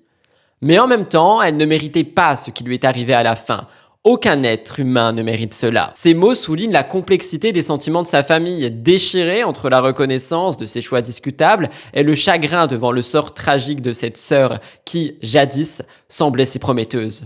Mais en même temps, elle ne méritait pas ce qui lui est arrivé à la fin. Aucun être humain ne mérite cela. Ces mots soulignent la complexité des sentiments de sa famille, déchirée entre la reconnaissance de ses choix discutables et le chagrin devant le sort tragique de cette sœur qui, jadis, semblait si prometteuse.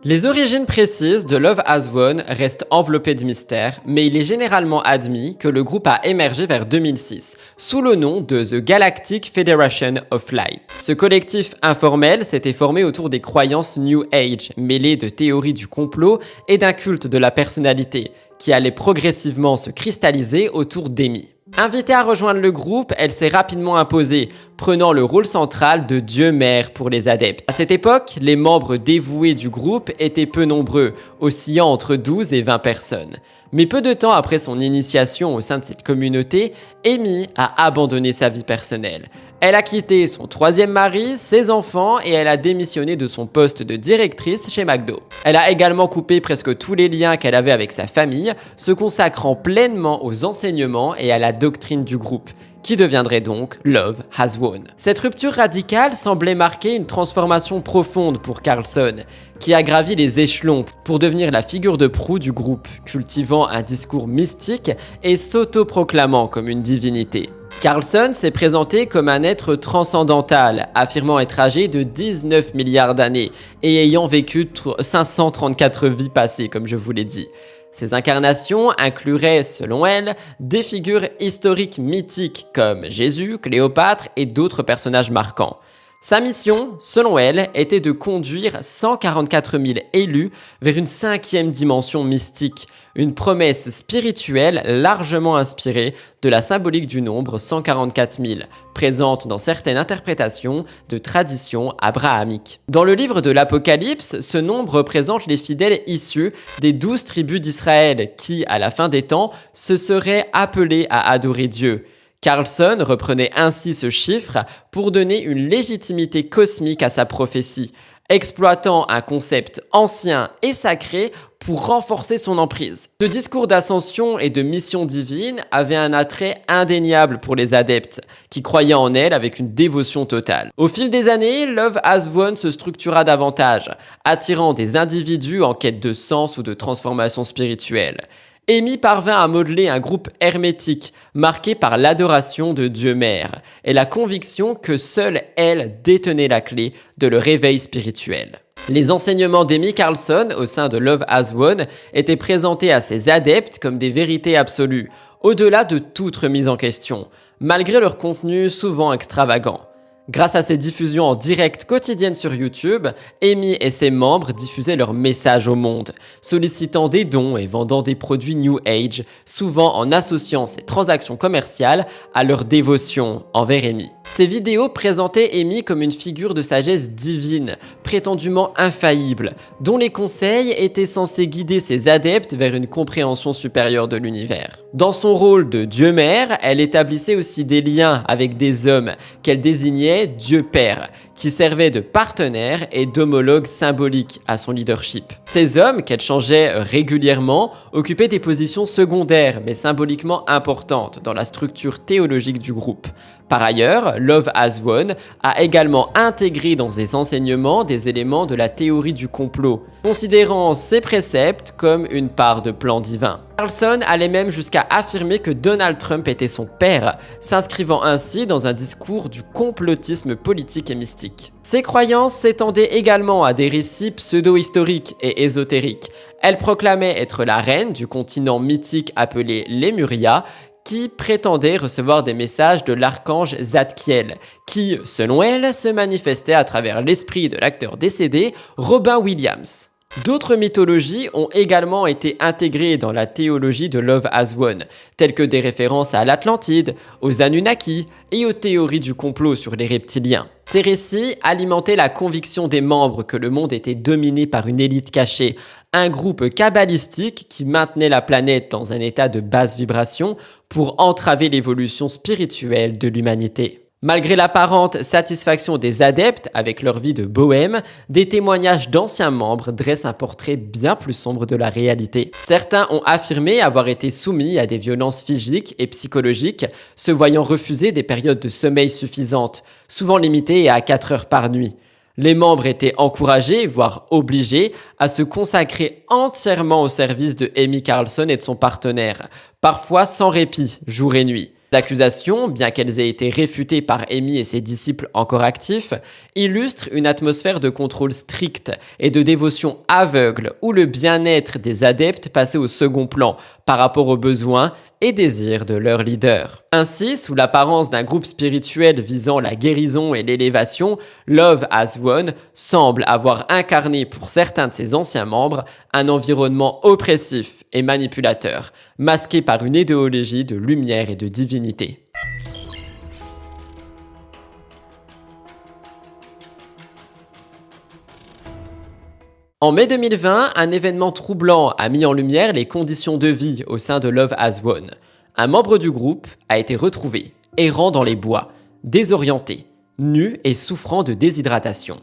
Les origines précises de Love Has Won restent enveloppées de mystère, mais il est généralement admis que le groupe a émergé vers 2006, sous le nom de The Galactic Federation of Light. Ce collectif informel s'était formé autour des croyances New Age, mêlées de théories du complot et d'un culte de la personnalité, qui allait progressivement se cristalliser autour d'Amy. Invitée à rejoindre le groupe, elle s'est rapidement imposée, prenant le rôle central de Dieu-Mère pour les adeptes. À cette époque, les membres dévoués du groupe étaient peu nombreux, oscillant entre 12 et 20 personnes. Mais peu de temps après son initiation au sein de cette communauté, Amy a abandonné sa vie personnelle. Elle a quitté son 3e mari, ses enfants et elle a démissionné de son poste de directrice chez McDo. Elle a également coupé presque tous les liens qu'elle avait avec sa famille, se consacrant pleinement aux enseignements et à la doctrine du groupe, qui deviendrait donc Love Has Won. Cette rupture radicale semblait marquer une transformation profonde pour Carlson, qui a gravi les échelons pour devenir la figure de proue du groupe, cultivant un discours mystique et s'autoproclamant comme une divinité. Carlson s'est présenté comme un être transcendantal, affirmant être âgé de 19 milliards d'années et ayant vécu 534 vies passées, comme je vous l'ai dit. Ces incarnations incluraient, selon elle, des figures historiques mythiques comme Jésus, Cléopâtre et d'autres personnages marquants. Sa mission, selon elle, était de conduire 144 000 élus vers une 5e dimension mystique, une promesse spirituelle largement inspirée de la symbolique du nombre 144 000, présente dans certaines interprétations de traditions abrahamiques. Dans le livre de l'Apocalypse, ce nombre représente les fidèles issus des 12 tribus d'Israël qui, à la fin des temps, se seraient appelés à adorer Dieu, Carlson reprenait ainsi ce chiffre pour donner une légitimité cosmique à sa prophétie, exploitant un concept ancien et sacré pour renforcer son emprise. Ce discours d'ascension et de mission divine avait un attrait indéniable pour les adeptes, qui croyaient en elle avec une dévotion totale. Au fil des années, Love Has Won se structura davantage, attirant des individus en quête de sens ou de transformation spirituelle. Amy parvint à modeler un groupe hermétique, marqué par l'adoration de Dieu Mère et la conviction que seule elle détenait la clé de le réveil spirituel. Les enseignements d'Amy Carlson au sein de Love Has Won étaient présentés à ses adeptes comme des vérités absolues, au-delà de toute remise en question, malgré leur contenu souvent extravagant. Grâce à ses diffusions en direct quotidiennes sur YouTube, Amy et ses membres diffusaient leur message au monde, sollicitant des dons et vendant des produits New Age, souvent en associant ces transactions commerciales à leur dévotion envers Amy. Ces vidéos présentaient Amy comme une figure de sagesse divine, prétendument infaillible, dont les conseils étaient censés guider ses adeptes vers une compréhension supérieure de l'univers. Dans son rôle de Dieu Mère, elle établissait aussi des liens avec des hommes qu'elle désignait Dieu Père, qui servaient de partenaires et d'homologues symboliques à son leadership. Ces hommes, qu'elle changeait régulièrement, occupaient des positions secondaires mais symboliquement importantes dans la structure théologique du groupe. Par ailleurs, Love Has Won a également intégré dans ses enseignements des éléments de la théorie du complot, considérant ses préceptes comme une part de plan divin. Carlson allait même jusqu'à affirmer que Donald Trump était son père, s'inscrivant ainsi dans un discours du complotisme politique et mystique. Ses croyances s'étendaient également à des récits pseudo-historiques et ésotériques. Elle proclamait être la reine du continent mythique appelé Lemuria, qui prétendait recevoir des messages de l'archange Zadkiel, qui, selon elle, se manifestait à travers l'esprit de l'acteur décédé Robin Williams. D'autres mythologies ont également été intégrées dans la théologie de Love Has Won, telles que des références à l'Atlantide, aux Anunnaki et aux théories du complot sur les reptiliens. Ces récits alimentaient la conviction des membres que le monde était dominé par une élite cachée, un groupe kabbalistique qui maintenait la planète dans un état de basse vibration pour entraver l'évolution spirituelle de l'humanité. Malgré l'apparente satisfaction des adeptes avec leur vie de bohème, des témoignages d'anciens membres dressent un portrait bien plus sombre de la réalité. Certains ont affirmé avoir été soumis à des violences physiques et psychologiques, se voyant refuser des périodes de sommeil suffisantes, souvent limitées à 4 heures par nuit. Les membres étaient encouragés, voire obligés, à se consacrer entièrement au service de Amy Carlson et de son partenaire, parfois sans répit, jour et nuit. Les accusations, bien qu'elles aient été réfutées par Amy et ses disciples encore actifs, illustrent une atmosphère de contrôle strict et de dévotion aveugle où le bien-être des adeptes passait au second plan par rapport aux besoins et désirs de leur leader. Ainsi, sous l'apparence d'un groupe spirituel visant la guérison et l'élévation, Love Has Won semble avoir incarné pour certains de ses anciens membres un environnement oppressif et manipulateur, masqué par une idéologie de lumière et de divinité. En mai 2020, un événement troublant a mis en lumière les conditions de vie au sein de Love Has Won. Un membre du groupe a été retrouvé, errant dans les bois, désorienté, nu et souffrant de déshydratation.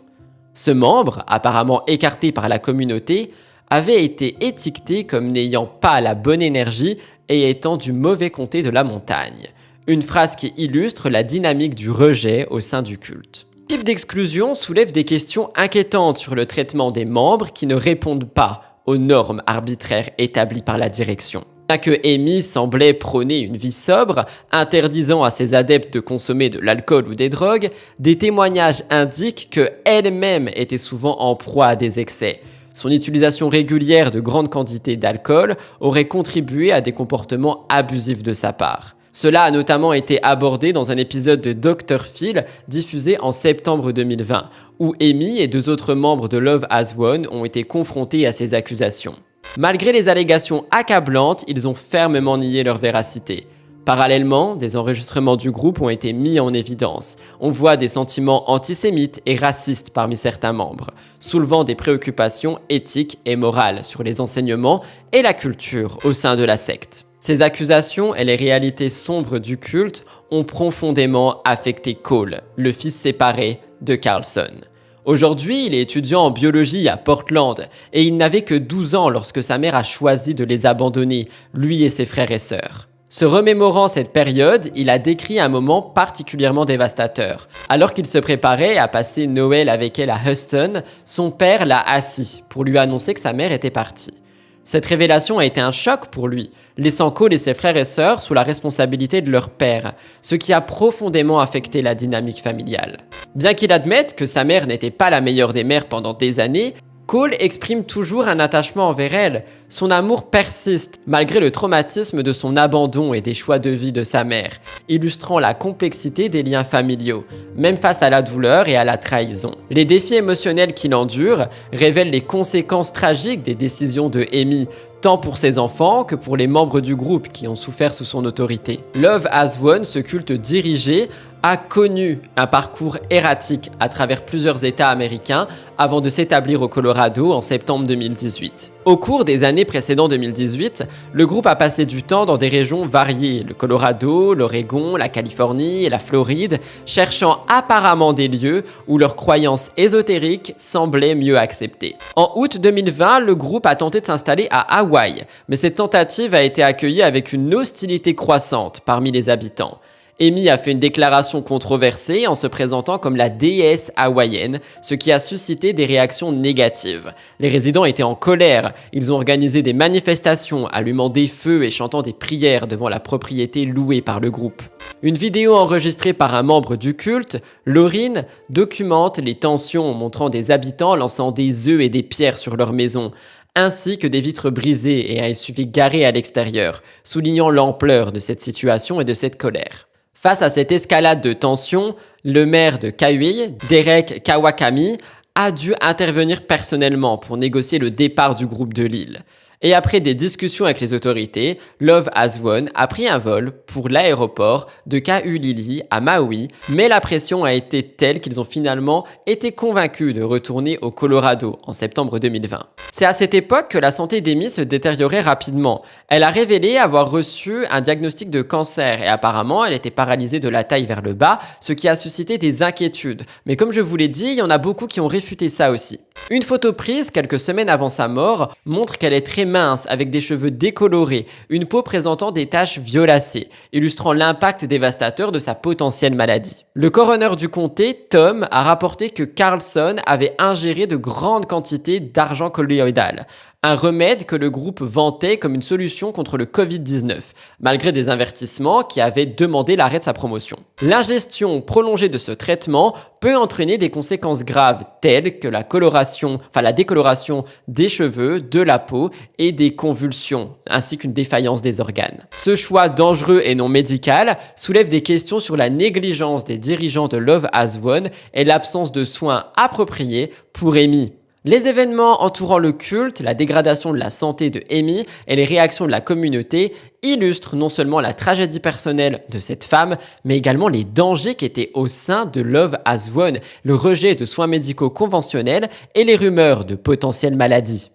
Ce membre, apparemment écarté par la communauté, avait été étiqueté comme n'ayant pas la bonne énergie et étant du mauvais comté de la montagne. Une phrase qui illustre la dynamique du rejet au sein du culte. Ce type d'exclusion soulève des questions inquiétantes sur le traitement des membres qui ne répondent pas aux normes arbitraires établies par la direction. Bien que Amy semblait prôner une vie sobre, interdisant à ses adeptes de consommer de l'alcool ou des drogues, des témoignages indiquent qu'elle-même était souvent en proie à des excès. Son utilisation régulière de grandes quantités d'alcool aurait contribué à des comportements abusifs de sa part. Cela a notamment été abordé dans un épisode de Dr. Phil diffusé en septembre 2020, où Amy et 2 autres membres de Love Has Won ont été confrontés à ces accusations. Malgré les allégations accablantes, ils ont fermement nié leur véracité. Parallèlement, des enregistrements du groupe ont été mis en évidence. On voit des sentiments antisémites et racistes parmi certains membres, soulevant des préoccupations éthiques et morales sur les enseignements et la culture au sein de la secte. Ces accusations et les réalités sombres du culte ont profondément affecté Cole, le fils séparé de Carlson. Aujourd'hui, il est étudiant en biologie à Portland et il n'avait que 12 ans lorsque sa mère a choisi de les abandonner, lui et ses frères et sœurs. Se remémorant cette période, il a décrit un moment particulièrement dévastateur. Alors qu'il se préparait à passer Noël avec elle à Houston, son père l'a assis pour lui annoncer que sa mère était partie. Cette révélation a été un choc pour lui, laissant Cole et ses frères et sœurs sous la responsabilité de leur père, ce qui a profondément affecté la dynamique familiale. Bien qu'il admette que sa mère n'était pas la meilleure des mères pendant des années, Cole exprime toujours un attachement envers elle. Son amour persiste, malgré le traumatisme de son abandon et des choix de vie de sa mère, illustrant la complexité des liens familiaux, même face à la douleur et à la trahison. Les défis émotionnels qu'il endure révèlent les conséquences tragiques des décisions de Amy, tant pour ses enfants que pour les membres du groupe qui ont souffert sous son autorité. Love Has Won, ce culte dirigé, a connu un parcours erratique à travers plusieurs États américains avant de s'établir au Colorado en septembre 2018. Au cours des années précédant 2018, le groupe a passé du temps dans des régions variées, le Colorado, l'Oregon, la Californie et la Floride, cherchant apparemment des lieux où leurs croyances ésotériques semblaient mieux acceptées. En août 2020, le groupe a tenté de s'installer à Hawaï, mais cette tentative a été accueillie avec une hostilité croissante parmi les habitants. Amy a fait une déclaration controversée en se présentant comme la déesse hawaïenne, ce qui a suscité des réactions négatives. Les résidents étaient en colère, ils ont organisé des manifestations, allumant des feux et chantant des prières devant la propriété louée par le groupe. Une vidéo enregistrée par un membre du culte, Lauryn, documente les tensions montrant des habitants lançant des œufs et des pierres sur leur maison, ainsi que des vitres brisées et un SUV garé à l'extérieur, soulignant l'ampleur de cette situation et de cette colère. Face à cette escalade de tensions, le maire de Kauai, Derek Kawakami, a dû intervenir personnellement pour négocier le départ du groupe de l'île. Et après des discussions avec les autorités, Love Has Won a pris un vol pour l'aéroport de Kahului à Maui, mais la pression a été telle qu'ils ont finalement été convaincus de retourner au Colorado en septembre 2020. C'est à cette époque que la santé d'Amy se détériorait rapidement. Elle a révélé avoir reçu un diagnostic de cancer et apparemment elle était paralysée de la taille vers le bas, ce qui a suscité des inquiétudes. Mais comme je vous l'ai dit, il y en a beaucoup qui ont réfuté ça aussi. Une photo prise quelques semaines avant sa mort montre qu'elle est très mince avec des cheveux décolorés, une peau présentant des taches violacées, illustrant l'impact dévastateur de sa potentielle maladie. Le coroner du comté, Tom, a rapporté que Carlson avait ingéré de grandes quantités d'argent colloïdal, un remède que le groupe vantait comme une solution contre le Covid-19, malgré des avertissements qui avaient demandé l'arrêt de sa promotion. L'ingestion prolongée de ce traitement peut entraîner des conséquences graves telles que la décoloration des cheveux, de la peau et des convulsions, ainsi qu'une défaillance des organes. Ce choix dangereux et non médical soulève des questions sur la négligence des dirigeants de Love Has Won et l'absence de soins appropriés pour Amy. Les événements entourant le culte, la dégradation de la santé de Amy et les réactions de la communauté illustrent non seulement la tragédie personnelle de cette femme, mais également les dangers qui étaient au sein de Love Has Won, le rejet de soins médicaux conventionnels et les rumeurs de potentielles maladies.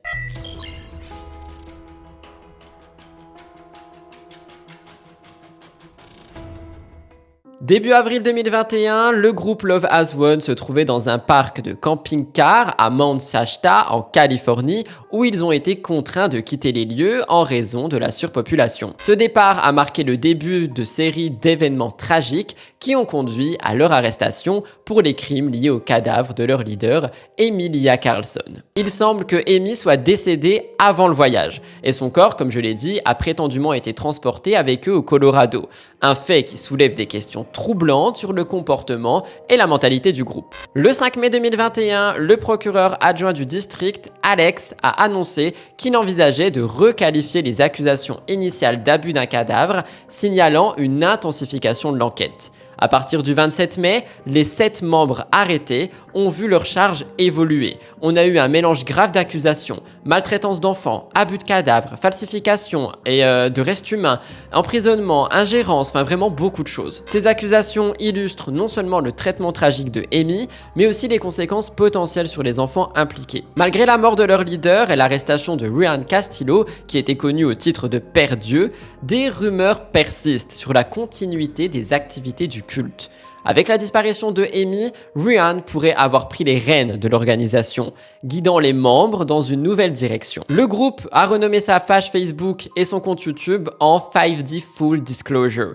Début avril 2021, le groupe Love Has Won se trouvait dans un parc de camping-car à Mount Shasta en Californie où ils ont été contraints de quitter les lieux en raison de la surpopulation. Ce départ a marqué le début de séries d'événements tragiques qui ont conduit à leur arrestation pour les crimes liés au cadavre de leur leader, Emilia Carlson. Il semble que Amy soit décédée avant le voyage et son corps, comme je l'ai dit, a prétendument été transporté avec eux au Colorado, un fait qui soulève des questions troublantes sur le comportement et la mentalité du groupe. Le 5 mai 2021, le procureur adjoint du district, Alex, a annoncé qu'il envisageait de requalifier les accusations initiales d'abus d'un cadavre, signalant une intensification de l'enquête. À partir du 27 mai, les 7 membres arrêtés ont vu leur charge évoluer. On a eu un mélange grave d'accusations, maltraitance d'enfants, abus de cadavres, falsification et de restes humains, emprisonnement, ingérence, enfin vraiment beaucoup de choses. Ces accusations illustrent non seulement le traitement tragique de Amy, mais aussi les conséquences potentielles sur les enfants impliqués. Malgré la mort de leur leader et l'arrestation de Ryan Castillo, qui était connu au titre de Père Dieu, des rumeurs persistent sur la continuité des activités du culte. Avec la disparition de Amy, Ryan pourrait avoir pris les rênes de l'organisation, guidant les membres dans une nouvelle direction. Le groupe a renommé sa page Facebook et son compte YouTube en 5D Full Disclosure,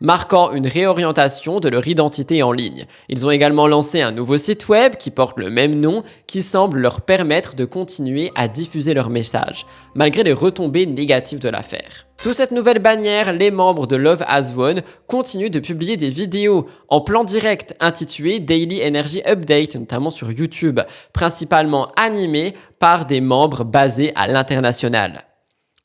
marquant une réorientation de leur identité en ligne. Ils ont également lancé un nouveau site web qui porte le même nom, qui semble leur permettre de continuer à diffuser leurs messages, malgré les retombées négatives de l'affaire. Sous cette nouvelle bannière, les membres de Love Has Won continuent de publier des vidéos en plan direct intitulées Daily Energy Update, notamment sur YouTube, principalement animées par des membres basés à l'international.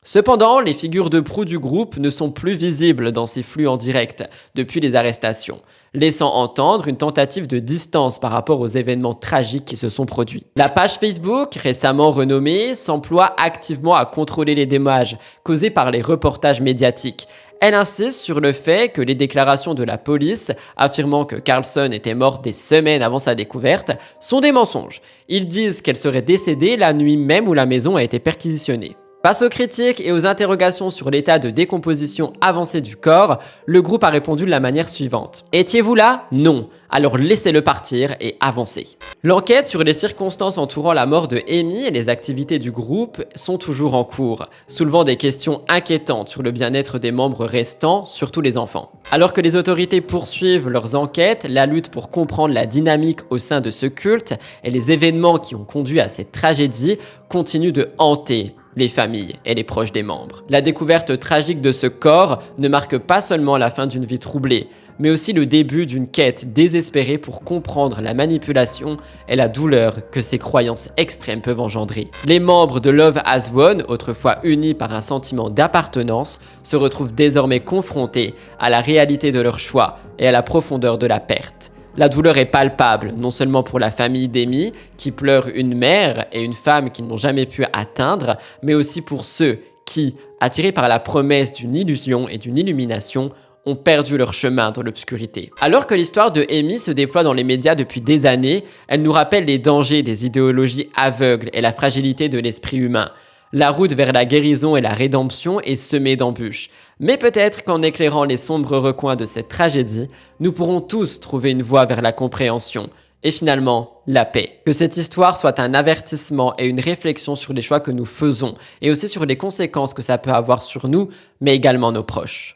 Cependant, les figures de proue du groupe ne sont plus visibles dans ces flux en direct depuis les arrestations, laissant entendre une tentative de distance par rapport aux événements tragiques qui se sont produits. La page Facebook, récemment renommée, s'emploie activement à contrôler les dommages causés par les reportages médiatiques. Elle insiste sur le fait que les déclarations de la police affirmant que Carlson était morte des semaines avant sa découverte sont des mensonges. Ils disent qu'elle serait décédée la nuit même où la maison a été perquisitionnée. Face aux critiques et aux interrogations sur l'état de décomposition avancé du corps, le groupe a répondu de la manière suivante. Étiez-vous là? Non. Alors laissez-le partir et avancez. L'enquête sur les circonstances entourant la mort de Amy et les activités du groupe sont toujours en cours, soulevant des questions inquiétantes sur le bien-être des membres restants, surtout les enfants. Alors que les autorités poursuivent leurs enquêtes, la lutte pour comprendre la dynamique au sein de ce culte et les événements qui ont conduit à cette tragédie continue de hanter les familles et les proches des membres. La découverte tragique de ce corps ne marque pas seulement la fin d'une vie troublée, mais aussi le début d'une quête désespérée pour comprendre la manipulation et la douleur que ces croyances extrêmes peuvent engendrer. Les membres de Love Has Won, autrefois unis par un sentiment d'appartenance, se retrouvent désormais confrontés à la réalité de leur choix et à la profondeur de la perte. La douleur est palpable, non seulement pour la famille d'Amy, qui pleure une mère et une femme qu'ils n'ont jamais pu atteindre, mais aussi pour ceux qui, attirés par la promesse d'une illusion et d'une illumination, ont perdu leur chemin dans l'obscurité. Alors que l'histoire de Amy se déploie dans les médias depuis des années, elle nous rappelle les dangers des idéologies aveugles et la fragilité de l'esprit humain. La route vers la guérison et la rédemption est semée d'embûches. Mais peut-être qu'en éclairant les sombres recoins de cette tragédie, nous pourrons tous trouver une voie vers la compréhension et finalement la paix. Que cette histoire soit un avertissement et une réflexion sur les choix que nous faisons et aussi sur les conséquences que ça peut avoir sur nous, mais également nos proches.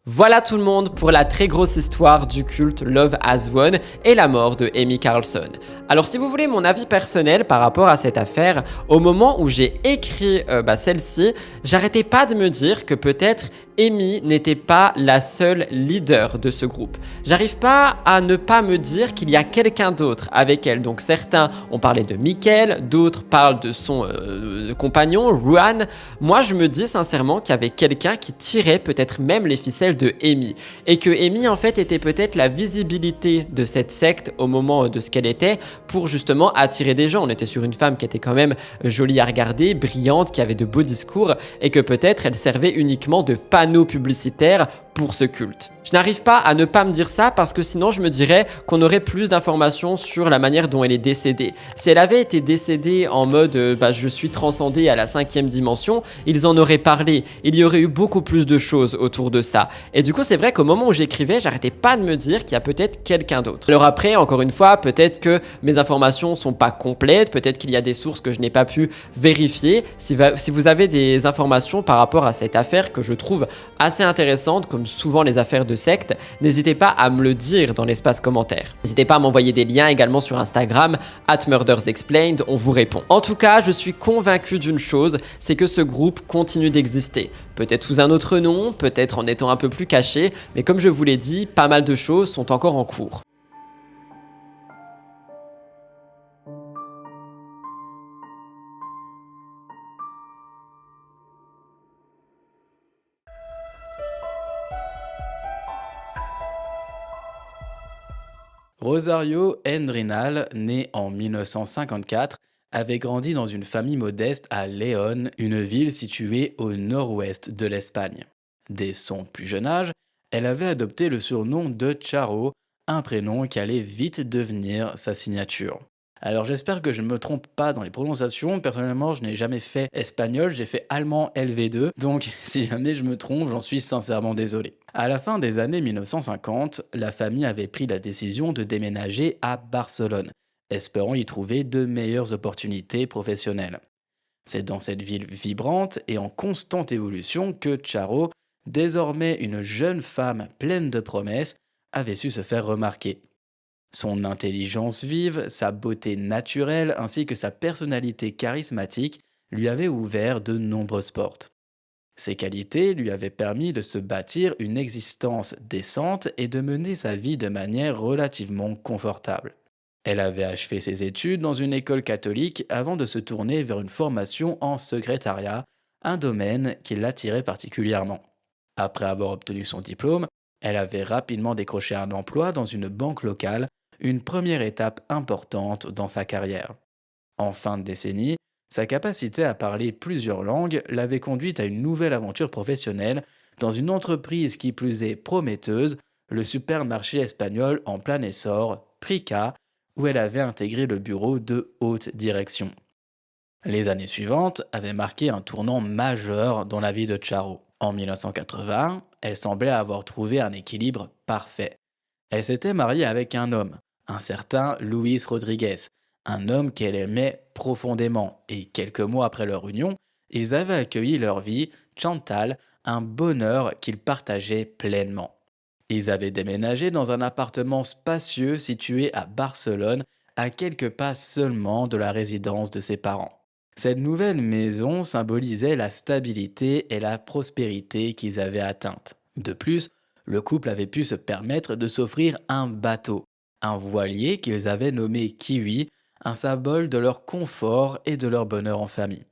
Voilà tout le monde pour la très grosse histoire du culte Love Has Won et la mort de Amy Carlson. Alors si vous voulez mon avis personnel par rapport à cette affaire, au moment où j'ai écrit celle-ci, j'arrêtais pas de me dire que peut-être Amy n'était pas la seule leader de ce groupe. J'arrive pas à ne pas me dire qu'il y a quelqu'un d'autre avec elle. Donc certains ont parlé de Michael, d'autres parlent de son compagnon, Ruan. Moi je me dis sincèrement qu'il y avait quelqu'un qui tirait peut-être même les ficelles de Amy. Et que Amy en fait était peut-être la visibilité de cette secte au moment de ce qu'elle était pour justement attirer des gens. On était sur une femme qui était quand même jolie à regarder, brillante, qui avait de beaux discours et que peut-être elle servait uniquement de panneau publicitaire pour ce culte. Je n'arrive pas à ne pas me dire ça parce que sinon je me dirais qu'on aurait plus d'informations sur la manière dont elle est décédée. Si elle avait été décédée en mode je suis transcendée à la 5e dimension, ils en auraient parlé. Il y aurait eu beaucoup plus de choses autour de ça. Et du coup c'est vrai qu'au moment où j'écrivais, j'arrêtais pas de me dire qu'il y a peut-être quelqu'un d'autre. Alors après, encore une fois, peut-être que mes informations sont pas complètes, peut-être qu'il y a des sources que je n'ai pas pu vérifier. Si vous avez des informations par rapport à cette affaire que je trouve assez intéressante, comme souvent les affaires de secte, n'hésitez pas à me le dire dans l'espace commentaire. N'hésitez pas à m'envoyer des liens également sur Instagram, @murdersexplained, on vous répond. En tout cas, je suis convaincu d'une chose, c'est que ce groupe continue d'exister. Peut-être sous un autre nom, peut-être en étant un peu plus caché, mais comme je vous l'ai dit, pas mal de choses sont encore en cours. Rosario Endrinal, né en 1954, avait grandi dans une famille modeste à León, une ville située au nord-ouest de l'Espagne. Dès son plus jeune âge, elle avait adopté le surnom de Charo, un prénom qui allait vite devenir sa signature. Alors j'espère que je ne me trompe pas dans les prononciations. Personnellement, je n'ai jamais fait espagnol, j'ai fait allemand LV2. Donc si jamais je me trompe, j'en suis sincèrement désolé. À la fin des années 1950, la famille avait pris la décision de déménager à Barcelone, espérant y trouver de meilleures opportunités professionnelles. C'est dans cette ville vibrante et en constante évolution que Charo, désormais une jeune femme pleine de promesses, avait su se faire remarquer. Son intelligence vive, sa beauté naturelle ainsi que sa personnalité charismatique lui avaient ouvert de nombreuses portes. Ces qualités lui avaient permis de se bâtir une existence décente et de mener sa vie de manière relativement confortable. Elle avait achevé ses études dans une école catholique avant de se tourner vers une formation en secrétariat, un domaine qui l'attirait particulièrement. Après avoir obtenu son diplôme, elle avait rapidement décroché un emploi dans une banque locale, une première étape importante dans sa carrière. En fin de décennie, sa capacité à parler plusieurs langues l'avait conduite à une nouvelle aventure professionnelle dans une entreprise qui plus est prometteuse, le supermarché espagnol en plein essor, Prica, où elle avait intégré le bureau de haute direction. Les années suivantes avaient marqué un tournant majeur dans la vie de Charo. En 1980, elle semblait avoir trouvé un équilibre parfait. Elle s'était mariée avec un homme, un certain Luis Rodriguez, un homme qu'elle aimait profondément, et quelques mois après leur union, ils avaient accueilli leur vie, Chantal, un bonheur qu'ils partageaient pleinement. Ils avaient déménagé dans un appartement spacieux situé à Barcelone, à quelques pas seulement de la résidence de ses parents. Cette nouvelle maison symbolisait la stabilité et la prospérité qu'ils avaient atteintes. De plus, le couple avait pu se permettre de s'offrir un bateau, un voilier qu'ils avaient nommé Kiwi, un symbole de leur confort et de leur bonheur en famille.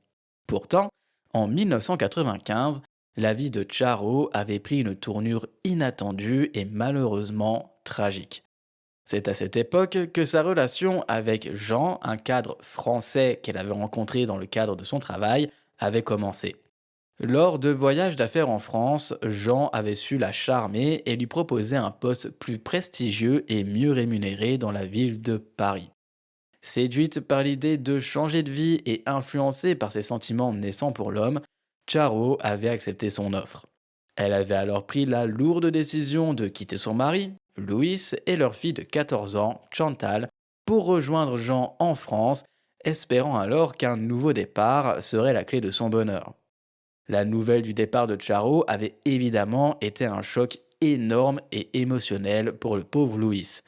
Pourtant, en 1995, la vie de Charo avait pris une tournure inattendue et malheureusement tragique. C'est à cette époque que sa relation avec Jean, un cadre français qu'elle avait rencontré dans le cadre de son travail, avait commencé. Lors de voyages d'affaires en France, Jean avait su la charmer et lui proposer un poste plus prestigieux et mieux rémunéré dans la ville de Paris. Séduite par l'idée de changer de vie et influencée par ses sentiments naissants pour l'homme, Charo avait accepté son offre. Elle avait alors pris la lourde décision de quitter son mari, Louis, et leur fille de 14 ans, Chantal, pour rejoindre Jean en France, espérant alors qu'un nouveau départ serait la clé de son bonheur. La nouvelle du départ de Charo avait évidemment été un choc énorme et émotionnel pour le pauvre Louis.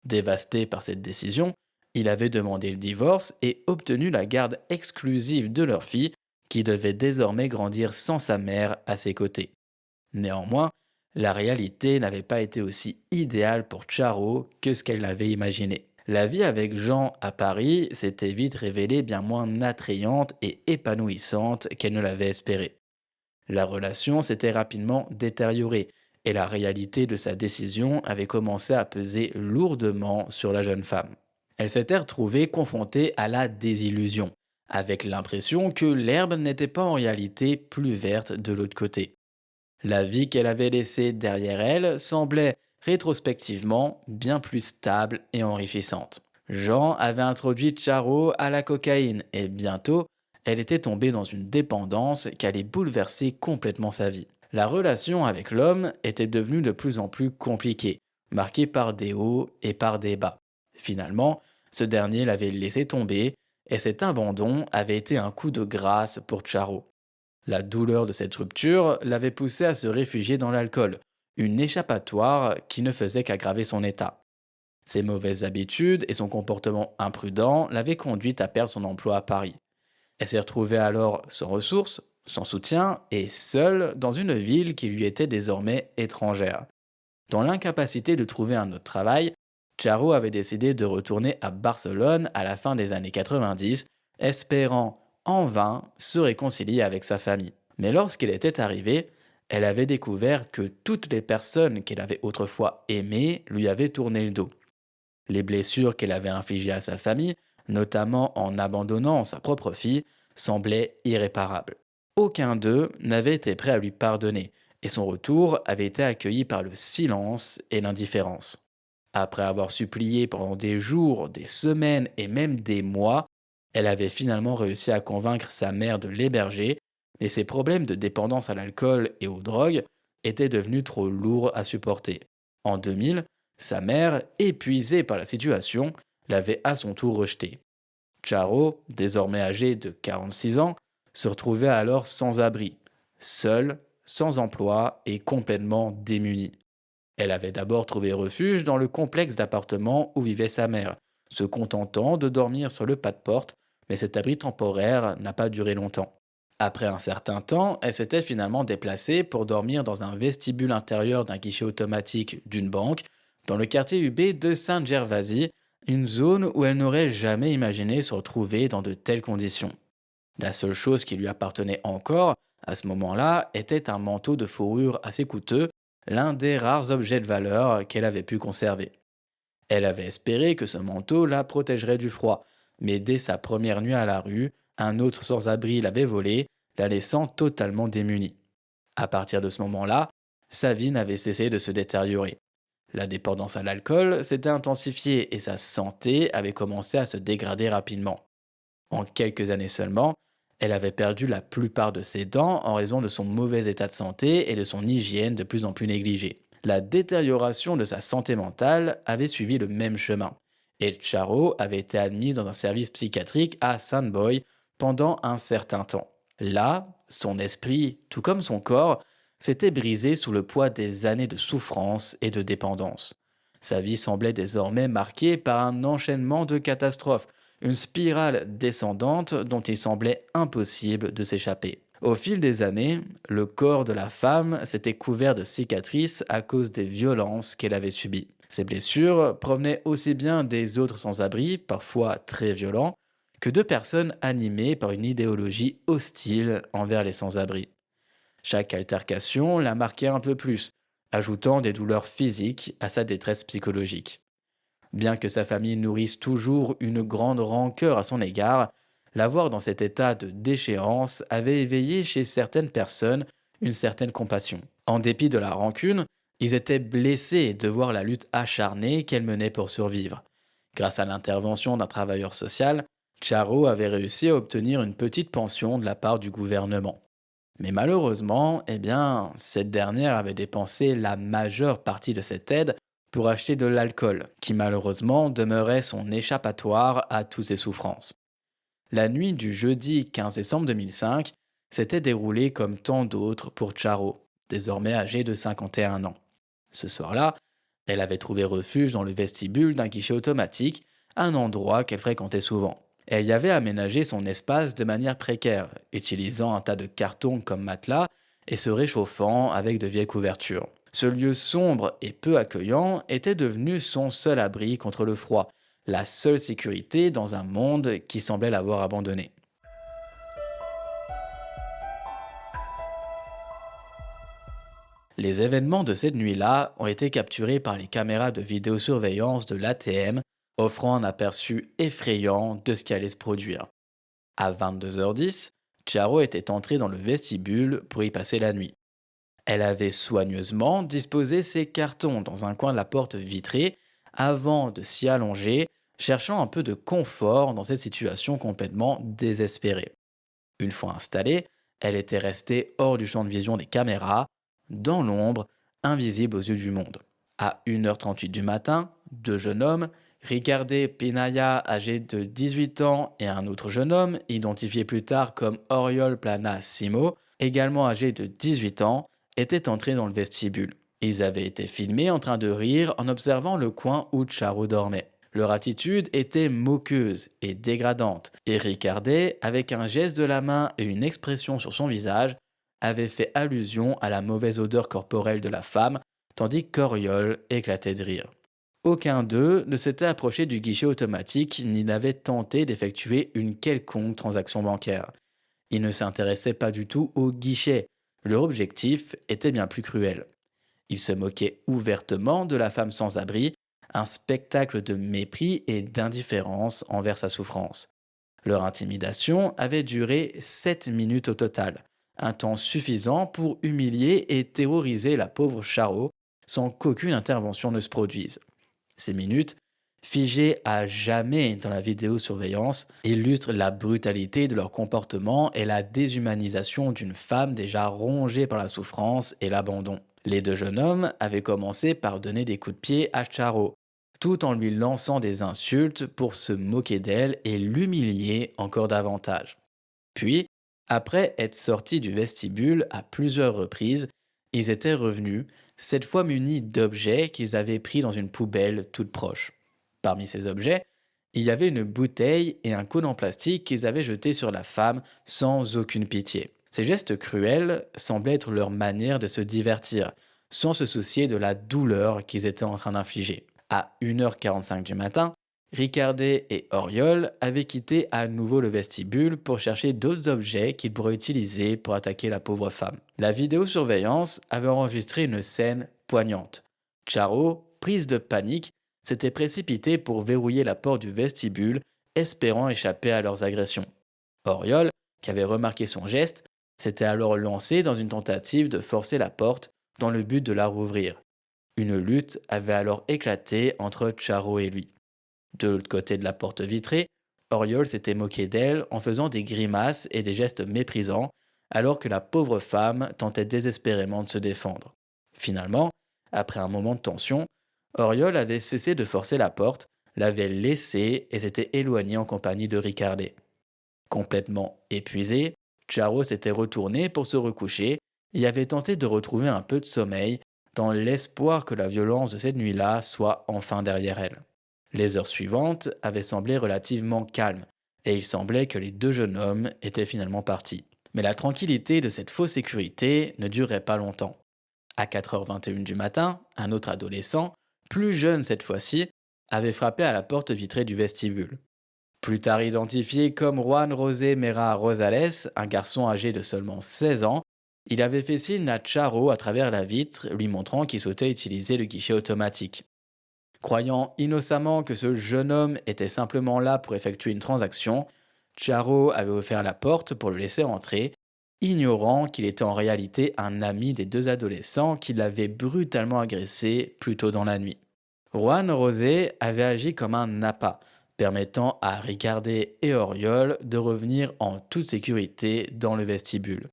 Dévasté par cette décision, il avait demandé le divorce et obtenu la garde exclusive de leur fille, qui devait désormais grandir sans sa mère à ses côtés. Néanmoins, la réalité n'avait pas été aussi idéale pour Charo que ce qu'elle l'avait imaginé. La vie avec Jean à Paris s'était vite révélée bien moins attrayante et épanouissante qu'elle ne l'avait espéré. La relation s'était rapidement détériorée et la réalité de sa décision avait commencé à peser lourdement sur la jeune femme. Elle s'était retrouvée confrontée à la désillusion, avec l'impression que l'herbe n'était pas en réalité plus verte de l'autre côté. La vie qu'elle avait laissée derrière elle semblait rétrospectivement bien plus stable et enrichissante. Jean avait introduit Charo à la cocaïne et bientôt, elle était tombée dans une dépendance qui allait bouleverser complètement sa vie. La relation avec l'homme était devenue de plus en plus compliquée, marquée par des hauts et par des bas. Finalement, ce dernier l'avait laissé tomber et cet abandon avait été un coup de grâce pour Charo. La douleur de cette rupture l'avait poussé à se réfugier dans l'alcool, une échappatoire qui ne faisait qu'aggraver son état. Ses mauvaises habitudes et son comportement imprudent l'avaient conduite à perdre son emploi à Paris. Elle s'est retrouvée alors sans ressources, sans soutien et seule dans une ville qui lui était désormais étrangère. Dans l'incapacité de trouver un autre travail, Charo avait décidé de retourner à Barcelone à la fin des années 90, espérant en vain se réconcilier avec sa famille. Mais lorsqu'elle était arrivée, elle avait découvert que toutes les personnes qu'elle avait autrefois aimées lui avaient tourné le dos. Les blessures qu'elle avait infligées à sa famille, notamment en abandonnant sa propre fille, semblaient irréparables. Aucun d'eux n'avait été prêt à lui pardonner, et son retour avait été accueilli par le silence et l'indifférence. Après avoir supplié pendant des jours, des semaines et même des mois, elle avait finalement réussi à convaincre sa mère de l'héberger, mais ses problèmes de dépendance à l'alcool et aux drogues étaient devenus trop lourds à supporter. En 2000, sa mère, épuisée par la situation, l'avait à son tour rejetée. Charo, désormais âgé de 46 ans, se retrouvait alors sans abri, seul, sans emploi et complètement démuni. Elle avait d'abord trouvé refuge dans le complexe d'appartements où vivait sa mère, se contentant de dormir sur le pas de porte, mais cet abri temporaire n'a pas duré longtemps. Après un certain temps, elle s'était finalement déplacée pour dormir dans un vestibule intérieur d'un guichet automatique d'une banque, dans le quartier UB de Sainte-Gervasie, une zone où elle n'aurait jamais imaginé se retrouver dans de telles conditions. La seule chose qui lui appartenait encore, à ce moment-là, était un manteau de fourrure assez coûteux, l'un des rares objets de valeur qu'elle avait pu conserver. Elle avait espéré que ce manteau la protégerait du froid, mais dès sa première nuit à la rue, un autre sans-abri l'avait volé, la laissant totalement démunie. À partir de ce moment-là, sa vie n'avait cessé de se détériorer. La dépendance à l'alcool s'était intensifiée et sa santé avait commencé à se dégrader rapidement. En quelques années seulement, elle avait perdu la plupart de ses dents en raison de son mauvais état de santé et de son hygiène de plus en plus négligée. La détérioration de sa santé mentale avait suivi le même chemin, et Charo avait été admise dans un service psychiatrique à Sandboy pendant un certain temps. Là, son esprit, tout comme son corps, s'était brisé sous le poids des années de souffrance et de dépendance. Sa vie semblait désormais marquée par un enchaînement de catastrophes, une spirale descendante dont il semblait impossible de s'échapper. Au fil des années, le corps de la femme s'était couvert de cicatrices à cause des violences qu'elle avait subies. Ces blessures provenaient aussi bien des autres sans-abri, parfois très violents, que de personnes animées par une idéologie hostile envers les sans-abri. Chaque altercation la marquait un peu plus, ajoutant des douleurs physiques à sa détresse psychologique. Bien que sa famille nourrisse toujours une grande rancœur à son égard, la voir dans cet état de déchéance avait éveillé chez certaines personnes une certaine compassion. En dépit de la rancune, ils étaient blessés de voir la lutte acharnée qu'elle menait pour survivre. Grâce à l'intervention d'un travailleur social, Charo avait réussi à obtenir une petite pension de la part du gouvernement. Mais malheureusement, cette dernière avait dépensé la majeure partie de cette aide pour acheter de l'alcool, qui malheureusement demeurait son échappatoire à toutes ses souffrances. La nuit du jeudi 15 décembre 2005 s'était déroulée comme tant d'autres pour Charo, désormais âgée de 51 ans. Ce soir-là, elle avait trouvé refuge dans le vestibule d'un guichet automatique, un endroit qu'elle fréquentait souvent. Elle y avait aménagé son espace de manière précaire, utilisant un tas de cartons comme matelas et se réchauffant avec de vieilles couvertures. Ce lieu sombre et peu accueillant était devenu son seul abri contre le froid, la seule sécurité dans un monde qui semblait l'avoir abandonné. Les événements de cette nuit-là ont été capturés par les caméras de vidéosurveillance de l'ATM, offrant un aperçu effrayant de ce qui allait se produire. À 22h10, Charo était entrée dans le vestibule pour y passer la nuit. Elle avait soigneusement disposé ses cartons dans un coin de la porte vitrée avant de s'y allonger, cherchant un peu de confort dans cette situation complètement désespérée. Une fois installée, elle était restée hors du champ de vision des caméras, dans l'ombre, invisible aux yeux du monde. À 1h38 du matin, deux jeunes hommes, Ricardé Pinaya, âgé de 18 ans, et un autre jeune homme, identifié plus tard comme Oriol Plana Simo, également âgé de 18 ans, étaient entrés dans le vestibule. Ils avaient été filmés en train de rire en observant le coin où Charo dormait. Leur attitude était moqueuse et dégradante, et Ricardet, avec un geste de la main et une expression sur son visage, avait fait allusion à la mauvaise odeur corporelle de la femme, tandis qu'Oriol éclatait de rire. Aucun d'eux ne s'était approché du guichet automatique ni n'avait tenté d'effectuer une quelconque transaction bancaire. Ils ne s'intéressaient pas du tout au guichet. Leur objectif était bien plus cruel. Ils se moquaient ouvertement de la femme sans abri, un spectacle de mépris et d'indifférence envers sa souffrance. Leur intimidation avait duré 7 minutes au total, un temps suffisant pour humilier et terroriser la pauvre Charo sans qu'aucune intervention ne se produise. Ces minutes, figées à jamais dans la vidéosurveillance, illustrent la brutalité de leur comportement et la déshumanisation d'une femme déjà rongée par la souffrance et l'abandon. Les deux jeunes hommes avaient commencé par donner des coups de pied à Charo, tout en lui lançant des insultes pour se moquer d'elle et l'humilier encore davantage. Puis, après être sortis du vestibule à plusieurs reprises, ils étaient revenus, cette fois munis d'objets qu'ils avaient pris dans une poubelle toute proche. Parmi ces objets, il y avait une bouteille et un cône en plastique qu'ils avaient jetés sur la femme sans aucune pitié. Ces gestes cruels semblaient être leur manière de se divertir, sans se soucier de la douleur qu'ils étaient en train d'infliger. À 1h45 du matin, Ricardet et Oriol avaient quitté à nouveau le vestibule pour chercher d'autres objets qu'ils pourraient utiliser pour attaquer la pauvre femme. La vidéosurveillance avait enregistré une scène poignante. Charo, prise de panique, s'était précipitée pour verrouiller la porte du vestibule, espérant échapper à leurs agressions. Oriol, qui avait remarqué son geste, s'était alors lancé dans une tentative de forcer la porte dans le but de la rouvrir. Une lutte avait alors éclaté entre Charo et lui. De l'autre côté de la porte vitrée, Oriol s'était moqué d'elle en faisant des grimaces et des gestes méprisants, alors que la pauvre femme tentait désespérément de se défendre. Finalement, après un moment de tension, Oriol avait cessé de forcer la porte, l'avait laissée et s'était éloigné en compagnie de Ricardet. Complètement épuisé, Charo s'était retourné pour se recoucher et avait tenté de retrouver un peu de sommeil dans l'espoir que la violence de cette nuit-là soit enfin derrière elle. Les heures suivantes avaient semblé relativement calmes, et il semblait que les deux jeunes hommes étaient finalement partis. Mais la tranquillité de cette fausse sécurité ne durait pas longtemps. À 4h21 du matin, un autre adolescent, plus jeune cette fois-ci, avait frappé à la porte vitrée du vestibule. Plus tard identifié comme Juan José Mera Rosales, un garçon âgé de seulement 16 ans, il avait fait signe à Charo à travers la vitre, lui montrant qu'il souhaitait utiliser le guichet automatique. Croyant innocemment que ce jeune homme était simplement là pour effectuer une transaction, Charo avait offert la porte pour le laisser entrer, ignorant qu'il était en réalité un ami des deux adolescents qui l'avaient brutalement agressé plus tôt dans la nuit. Juan Rosé avait agi comme un appât, permettant à Ricardet et Oriol de revenir en toute sécurité dans le vestibule.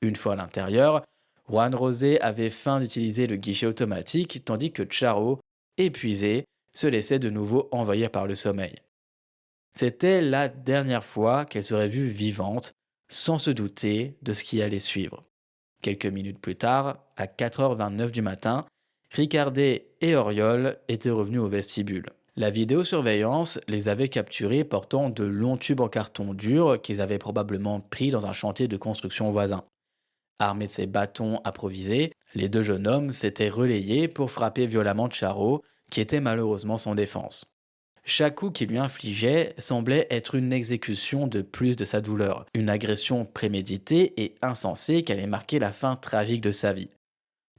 Une fois à l'intérieur, Juan Rosé avait feint d'utiliser le guichet automatique tandis que Charo, épuisé, se laissait de nouveau envahir par le sommeil. C'était la dernière fois qu'elle serait vue vivante, sans se douter de ce qui allait suivre. Quelques minutes plus tard, à 4h29 du matin, Ricardet et Oriol étaient revenus au vestibule. La vidéosurveillance les avait capturés portant de longs tubes en carton dur qu'ils avaient probablement pris dans un chantier de construction voisin. Armés de ces bâtons improvisés, les deux jeunes hommes s'étaient relayés pour frapper violemment Charo, qui était malheureusement sans défense. Chaque coup qu'il lui infligeait semblait être une exécution de plus de sa douleur, une agression préméditée et insensée qui allait marquer la fin tragique de sa vie.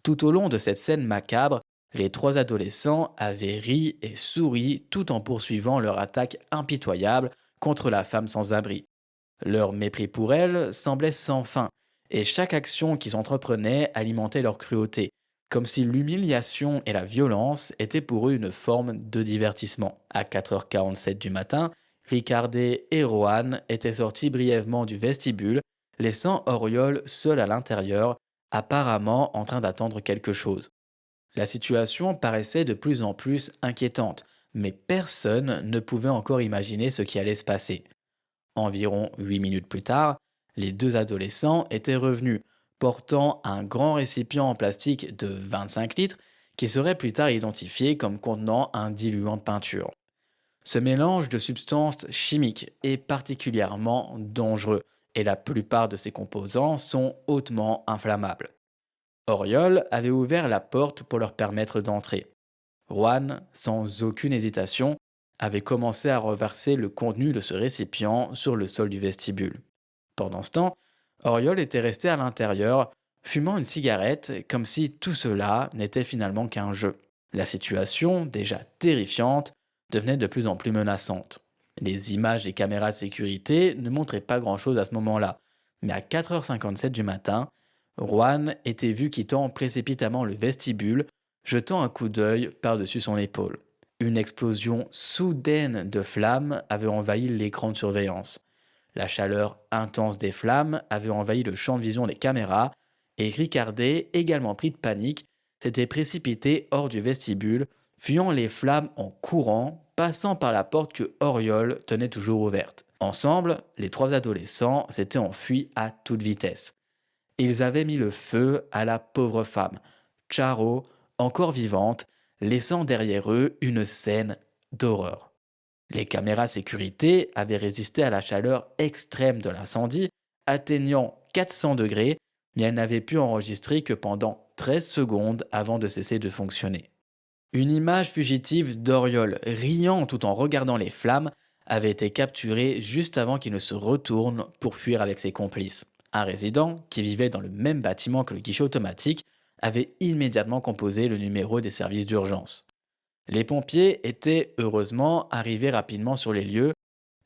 Tout au long de cette scène macabre, les trois adolescents avaient ri et souri tout en poursuivant leur attaque impitoyable contre la femme sans abri. Leur mépris pour elle semblait sans fin, et chaque action qu'ils entreprenaient alimentait leur cruauté, comme si l'humiliation et la violence étaient pour eux une forme de divertissement. À 4h47 du matin, Ricardet et Rohan étaient sortis brièvement du vestibule, laissant Oriol seul à l'intérieur, apparemment en train d'attendre quelque chose. La situation paraissait de plus en plus inquiétante, mais personne ne pouvait encore imaginer ce qui allait se passer. Environ 8 minutes plus tard, les deux adolescents étaient revenus, portant un grand récipient en plastique de 25 litres qui serait plus tard identifié comme contenant un diluant de peinture. Ce mélange de substances chimiques est particulièrement dangereux et la plupart de ses composants sont hautement inflammables. Oriol avait ouvert la porte pour leur permettre d'entrer. Juan, sans aucune hésitation, avait commencé à reverser le contenu de ce récipient sur le sol du vestibule. Pendant ce temps, Oriol était resté à l'intérieur, fumant une cigarette comme si tout cela n'était finalement qu'un jeu. La situation, déjà terrifiante, devenait de plus en plus menaçante. Les images des caméras de sécurité ne montraient pas grand-chose à ce moment-là, mais à 4h57 du matin, Juan était vu quittant précipitamment le vestibule, jetant un coup d'œil par-dessus son épaule. Une explosion soudaine de flammes avait envahi l'écran de surveillance. La chaleur intense des flammes avait envahi le champ de vision des caméras et Ricardet, également pris de panique, s'était précipité hors du vestibule, fuyant les flammes en courant, passant par la porte que Auriol tenait toujours ouverte. Ensemble, les trois adolescents s'étaient enfuis à toute vitesse. Ils avaient mis le feu à la pauvre femme, Charo, encore vivante, laissant derrière eux une scène d'horreur. Les caméras sécurité avaient résisté à la chaleur extrême de l'incendie, atteignant 400 degrés, mais elles n'avaient pu enregistrer que pendant 13 secondes avant de cesser de fonctionner. Une image fugitive d'Auriol riant tout en regardant les flammes avait été capturée juste avant qu'il ne se retourne pour fuir avec ses complices. Un résident, qui vivait dans le même bâtiment que le guichet automatique, avait immédiatement composé le numéro des services d'urgence. Les pompiers étaient heureusement arrivés rapidement sur les lieux,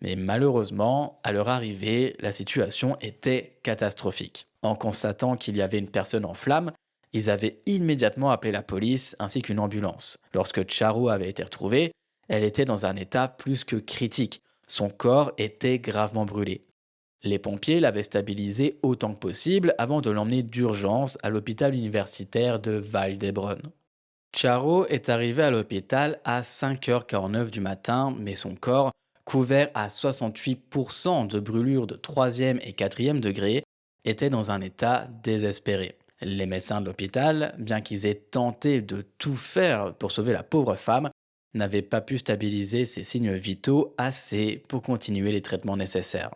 mais malheureusement, à leur arrivée, la situation était catastrophique. En constatant qu'il y avait une personne en flammes, ils avaient immédiatement appelé la police ainsi qu'une ambulance. Lorsque Charo avait été retrouvée, elle était dans un état plus que critique. Son corps était gravement brûlé. Les pompiers l'avaient stabilisée autant que possible avant de l'emmener d'urgence à l'hôpital universitaire de Val d'Hebron. Charo est arrivé à l'hôpital à 5h49 du matin, mais son corps, couvert à 68% de brûlures de 3e et 4e degré, était dans un état désespéré. Les médecins de l'hôpital, bien qu'ils aient tenté de tout faire pour sauver la pauvre femme, n'avaient pas pu stabiliser ses signes vitaux assez pour continuer les traitements nécessaires.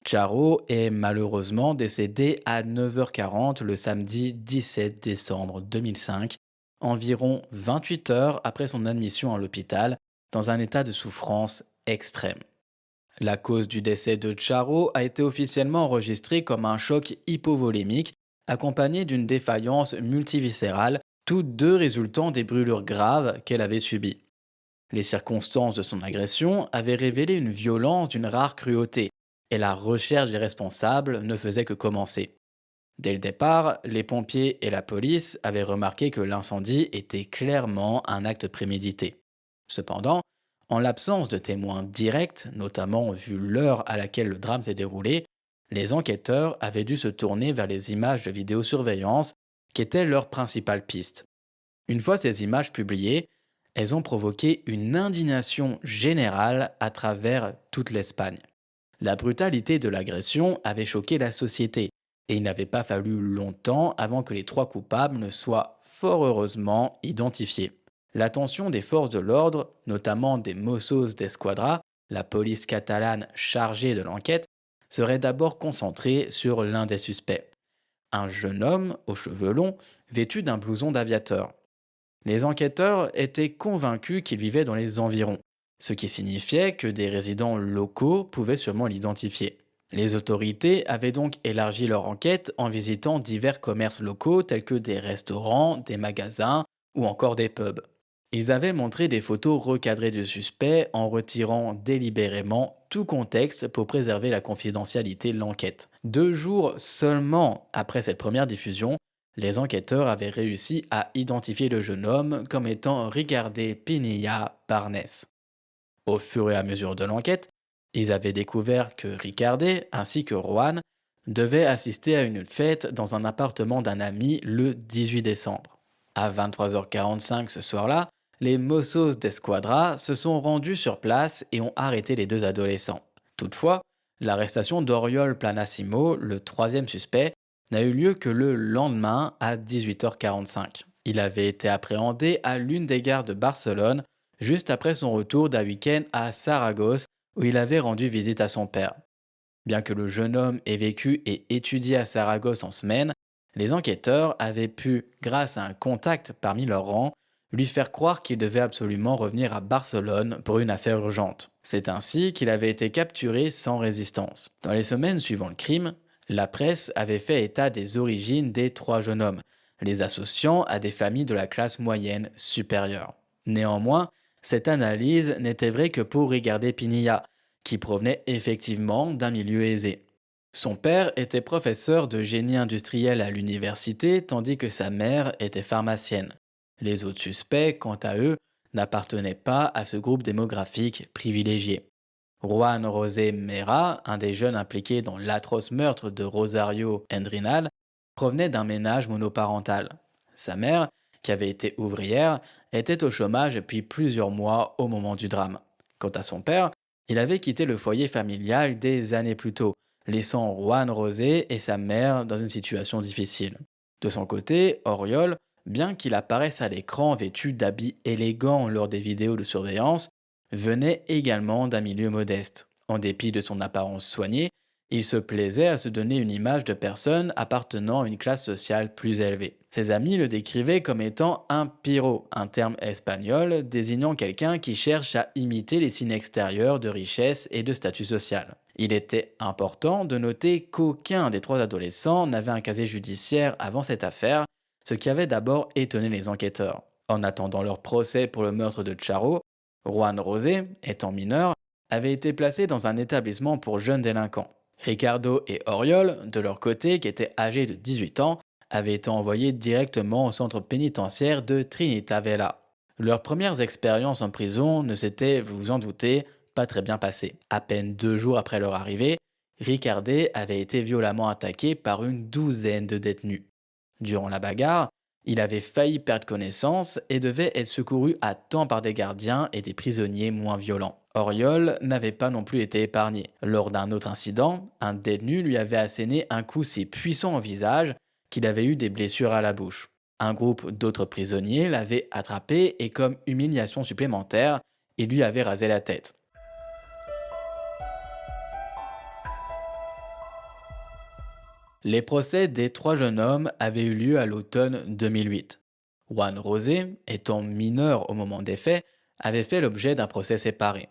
Charo est malheureusement décédé à 9h40 le samedi 17 décembre 2005, environ 28 heures après son admission à l'hôpital, dans un état de souffrance extrême. La cause du décès de Charo a été officiellement enregistrée comme un choc hypovolémique accompagné d'une défaillance multiviscérale, toutes deux résultant des brûlures graves qu'elle avait subies. Les circonstances de son agression avaient révélé une violence d'une rare cruauté, et la recherche des responsables ne faisait que commencer. Dès le départ, les pompiers et la police avaient remarqué que l'incendie était clairement un acte prémédité. Cependant, en l'absence de témoins directs, notamment vu l'heure à laquelle le drame s'est déroulé, les enquêteurs avaient dû se tourner vers les images de vidéosurveillance qui étaient leur principale piste. Une fois ces images publiées, elles ont provoqué une indignation générale à travers toute l'Espagne. La brutalité de l'agression avait choqué la société, et il n'avait pas fallu longtemps avant que les trois coupables ne soient fort heureusement identifiés. L'attention des forces de l'ordre, notamment des Mossos d'Esquadra, la police catalane chargée de l'enquête, serait d'abord concentrée sur l'un des suspects. Un jeune homme aux cheveux longs, vêtu d'un blouson d'aviateur. Les enquêteurs étaient convaincus qu'il vivait dans les environs, ce qui signifiait que des résidents locaux pouvaient sûrement l'identifier. Les autorités avaient donc élargi leur enquête en visitant divers commerces locaux tels que des restaurants, des magasins ou encore des pubs. Ils avaient montré des photos recadrées du suspect en retirant délibérément tout contexte pour préserver la confidentialité de l'enquête. 2 jours seulement après cette première diffusion, les enquêteurs avaient réussi à identifier le jeune homme comme étant Ricardet Pinilla Barnes. Au fur et à mesure de l'enquête, ils avaient découvert que Ricardet ainsi que Juan devaient assister à une fête dans un appartement d'un ami le 18 décembre. À 23h45 ce soir-là, les Mossos d'Esquadra se sont rendus sur place et ont arrêté les deux adolescents. Toutefois, l'arrestation d'Oriol Planasimo, le troisième suspect, n'a eu lieu que le lendemain à 18h45. Il avait été appréhendé à l'une des gares de Barcelone juste après son retour d'un week-end à Saragosse où il avait rendu visite à son père. Bien que le jeune homme ait vécu et étudié à Saragosse en semaine, les enquêteurs avaient pu, grâce à un contact parmi leurs rangs, lui faire croire qu'il devait absolument revenir à Barcelone pour une affaire urgente. C'est ainsi qu'il avait été capturé sans résistance. Dans les semaines suivant le crime, la presse avait fait état des origines des trois jeunes hommes, les associant à des familles de la classe moyenne supérieure. Néanmoins, cette analyse n'était vraie que pour Ricardo Pinilla, qui provenait effectivement d'un milieu aisé. Son père était professeur de génie industriel à l'université, tandis que sa mère était pharmacienne. Les autres suspects, quant à eux, n'appartenaient pas à ce groupe démographique privilégié. Juan José Mera, un des jeunes impliqués dans l'atroce meurtre de Rosario Endrinal, provenait d'un ménage monoparental. Sa mère, qui avait été ouvrière, était au chômage depuis plusieurs mois au moment du drame. Quant à son père, il avait quitté le foyer familial des années plus tôt, laissant Juan José et sa mère dans une situation difficile. De son côté, Oriol, bien qu'il apparaisse à l'écran vêtu d'habits élégants lors des vidéos de surveillance, venait également d'un milieu modeste. En dépit de son apparence soignée, il se plaisait à se donner une image de personne appartenant à une classe sociale plus élevée. Ses amis le décrivaient comme étant un piro, un terme espagnol désignant quelqu'un qui cherche à imiter les signes extérieurs de richesse et de statut social. Il était important de noter qu'aucun des trois adolescents n'avait un casier judiciaire avant cette affaire, ce qui avait d'abord étonné les enquêteurs. En attendant leur procès pour le meurtre de Charo, Juan José, étant mineur, avait été placé dans un établissement pour jeunes délinquants. Ricardo et Oriol, de leur côté, qui étaient âgés de 18 ans, avaient été envoyés directement au centre pénitentiaire de Trinita Vella. Leurs premières expériences en prison ne s'étaient, vous vous en doutez, pas très bien passées. À peine 2 jours après leur arrivée, Ricardo avait été violemment attaqué par une douzaine de détenus. Durant la bagarre, il avait failli perdre connaissance et devait être secouru à temps par des gardiens et des prisonniers moins violents. Oriol n'avait pas non plus été épargné. Lors d'un autre incident, un détenu lui avait asséné un coup si puissant au visage qu'il avait eu des blessures à la bouche. Un groupe d'autres prisonniers l'avait attrapé et comme humiliation supplémentaire, il lui avait rasé la tête. Les procès des trois jeunes hommes avaient eu lieu à l'automne 2008. Juan José, étant mineur au moment des faits, avait fait l'objet d'un procès séparé.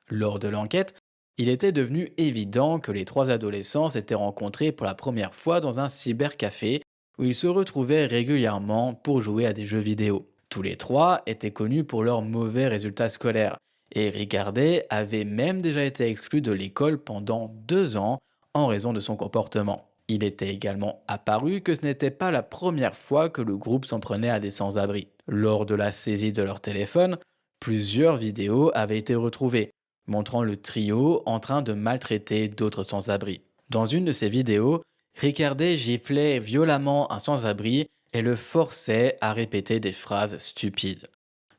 Lors de l'enquête, il était devenu évident que les trois adolescents s'étaient rencontrés pour la première fois dans un cybercafé où ils se retrouvaient régulièrement pour jouer à des jeux vidéo. Tous les trois étaient connus pour leurs mauvais résultats scolaires et Ricardo avait même déjà été exclu de l'école pendant 2 ans en raison de son comportement. Il était également apparu que ce n'était pas la première fois que le groupe s'en prenait à des sans-abri. Lors de la saisie de leur téléphone, plusieurs vidéos avaient été retrouvées, montrant le trio en train de maltraiter d'autres sans-abri. Dans une de ces vidéos, Ricardo giflait violemment un sans-abri et le forçait à répéter des phrases stupides.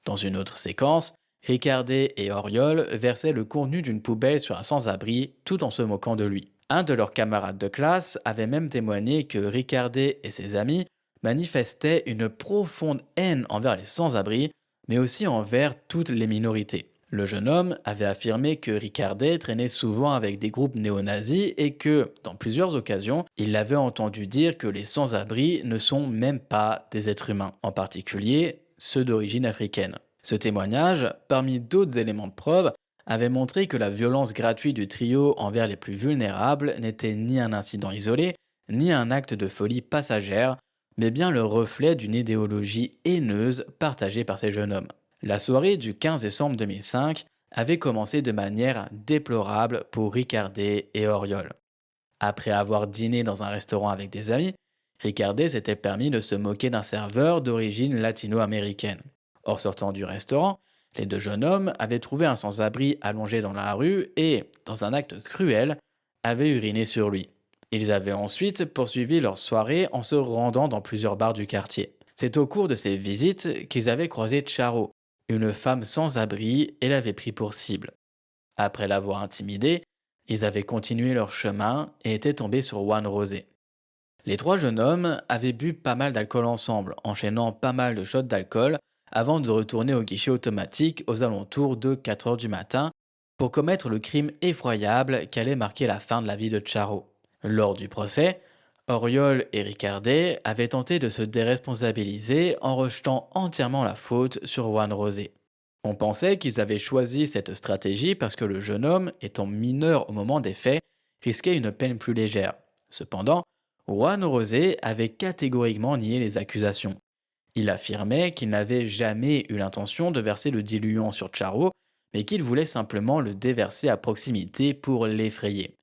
Dans une autre séquence, Ricardo et Oriol versaient le contenu d'une poubelle sur un sans-abri tout en se moquant de lui. Un de leurs camarades de classe avait même témoigné que Ricardo et ses amis manifestaient une profonde haine envers les sans-abri, mais aussi envers toutes les minorités. Le jeune homme avait affirmé que Ricardo traînait souvent avec des groupes néo-nazis et que, dans plusieurs occasions, il avait entendu dire que les sans-abri ne sont même pas des êtres humains, en particulier ceux d'origine africaine. Ce témoignage, parmi d'autres éléments de preuve, avait montré que la violence gratuite du trio envers les plus vulnérables n'était ni un incident isolé, ni un acte de folie passagère, mais bien le reflet d'une idéologie haineuse partagée par ces jeunes hommes. La soirée du 15 décembre 2005 avait commencé de manière déplorable pour Ricardo et Oriol. Après avoir dîné dans un restaurant avec des amis, Ricardo s'était permis de se moquer d'un serveur d'origine latino-américaine. Or, sortant du restaurant, les deux jeunes hommes avaient trouvé un sans-abri allongé dans la rue et, dans un acte cruel, avaient uriné sur lui. Ils avaient ensuite poursuivi leur soirée en se rendant dans plusieurs bars du quartier. C'est au cours de ces visites qu'ils avaient croisé Charo, une femme sans abri, et l'avaient pris pour cible. Après l'avoir intimidée, ils avaient continué leur chemin et étaient tombés sur Juan José. Les trois jeunes hommes avaient bu pas mal d'alcool ensemble, enchaînant pas mal de shots d'alcool avant de retourner au guichet automatique aux alentours de 4 heures du matin pour commettre le crime effroyable qui allait marquer la fin de la vie de Charo. Lors du procès, Oriol et Ricardo avaient tenté de se déresponsabiliser en rejetant entièrement la faute sur Juan José. On pensait qu'ils avaient choisi cette stratégie parce que le jeune homme, étant mineur au moment des faits, risquait une peine plus légère. Cependant, Juan Rosé avait catégoriquement nié les accusations. Il affirmait qu'il n'avait jamais eu l'intention de verser le diluant sur Charo, mais qu'il voulait simplement le déverser à proximité pour l'effrayer.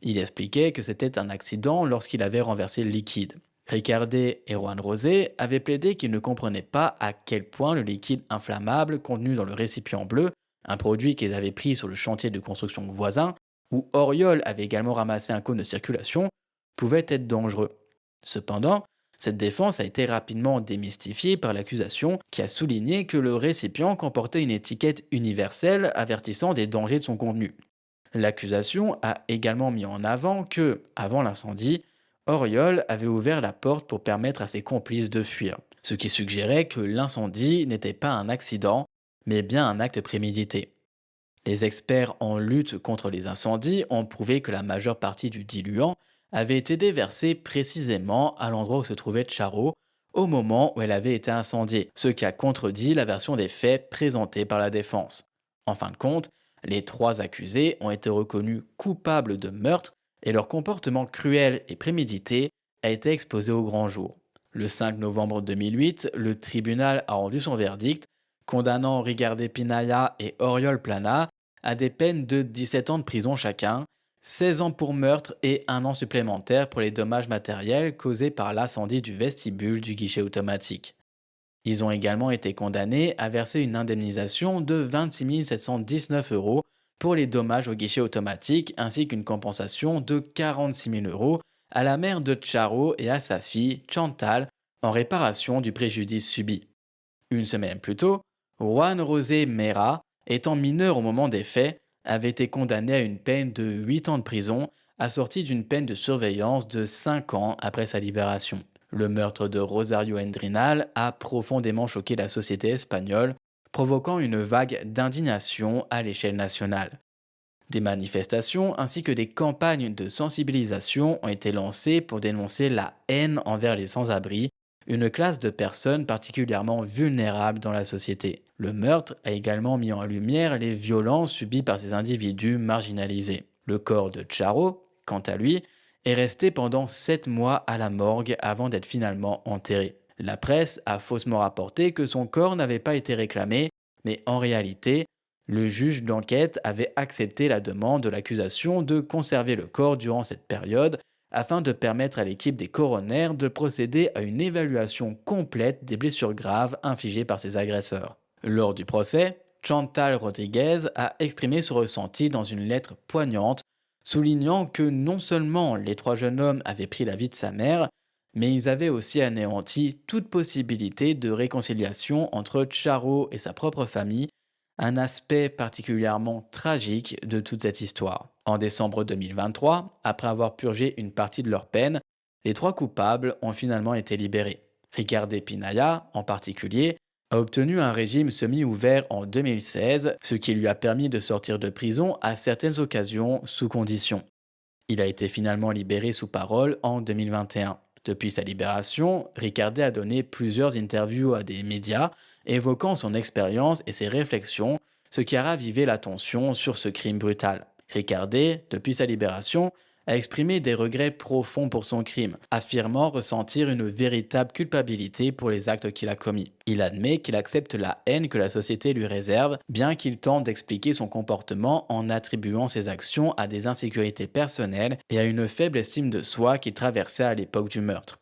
Il expliquait que c'était un accident lorsqu'il avait renversé le liquide. Ricardé et Juan Rosé avaient plaidé qu'ils ne comprenaient pas à quel point le liquide inflammable contenu dans le récipient bleu, un produit qu'ils avaient pris sur le chantier de construction voisin, où Auriol avait également ramassé un cône de circulation, pouvait être dangereux. Cependant, cette défense a été rapidement démystifiée par l'accusation qui a souligné que le récipient comportait une étiquette universelle avertissant des dangers de son contenu. L'accusation a également mis en avant que, avant l'incendie, Auriol avait ouvert la porte pour permettre à ses complices de fuir, ce qui suggérait que l'incendie n'était pas un accident, mais bien un acte prémédité. Les experts en lutte contre les incendies ont prouvé que la majeure partie du diluant avait été déversée précisément à l'endroit où se trouvait Charo au moment où elle avait été incendiée, ce qui a contredit la version des faits présentée par la défense. En fin de compte, les trois accusés ont été reconnus coupables de meurtre et leur comportement cruel et prémédité a été exposé au grand jour. Le 5 novembre 2008, le tribunal a rendu son verdict, condamnant Rigardé Pinaya et Oriol Plana à des peines de 17 ans de prison chacun, 16 ans pour meurtre et 1 an supplémentaire pour les dommages matériels causés par l'incendie du vestibule du guichet automatique. Ils ont également été condamnés à verser une indemnisation de 26 719 euros pour les dommages au guichet automatique ainsi qu'une compensation de 46 000 euros à la mère de Charo et à sa fille, Chantal, en réparation du préjudice subi. Une semaine plus tôt, Juan José Mera, étant mineur au moment des faits, avait été condamné à une peine de 8 ans de prison, assortie d'une peine de surveillance de 5 ans après sa libération. Le meurtre de Rosario Endrinal a profondément choqué la société espagnole, provoquant une vague d'indignation à l'échelle nationale. Des manifestations ainsi que des campagnes de sensibilisation ont été lancées pour dénoncer la haine envers les sans-abri, une classe de personnes particulièrement vulnérables dans la société. Le meurtre a également mis en lumière les violences subies par ces individus marginalisés. Le corps de Charo, quant à lui, est resté pendant 7 mois à la morgue avant d'être finalement enterré. La presse a faussement rapporté que son corps n'avait pas été réclamé, mais en réalité, le juge d'enquête avait accepté la demande de l'accusation de conserver le corps durant cette période afin de permettre à l'équipe des coronaires de procéder à une évaluation complète des blessures graves infligées par ses agresseurs. Lors du procès, Chantal Rodriguez a exprimé son ressenti dans une lettre poignante, soulignant que non seulement les trois jeunes hommes avaient pris la vie de sa mère, mais ils avaient aussi anéanti toute possibilité de réconciliation entre Charo et sa propre famille, un aspect particulièrement tragique de toute cette histoire. En décembre 2023, après avoir purgé une partie de leur peine, les trois coupables ont finalement été libérés. Ricardé Pinaya, en particulier, a obtenu un régime semi-ouvert en 2016, ce qui lui a permis de sortir de prison à certaines occasions sous condition. Il a été finalement libéré sous parole en 2021. Depuis sa libération, Ricardé a donné plusieurs interviews à des médias, évoquant son expérience et ses réflexions, ce qui a ravivé l'attention sur ce crime brutal. Ricardé, depuis sa libération, a exprimé des regrets profonds pour son crime, affirmant ressentir une véritable culpabilité pour les actes qu'il a commis. Il admet qu'il accepte la haine que la société lui réserve, bien qu'il tente d'expliquer son comportement en attribuant ses actions à des insécurités personnelles et à une faible estime de soi qu'il traversait à l'époque du meurtre.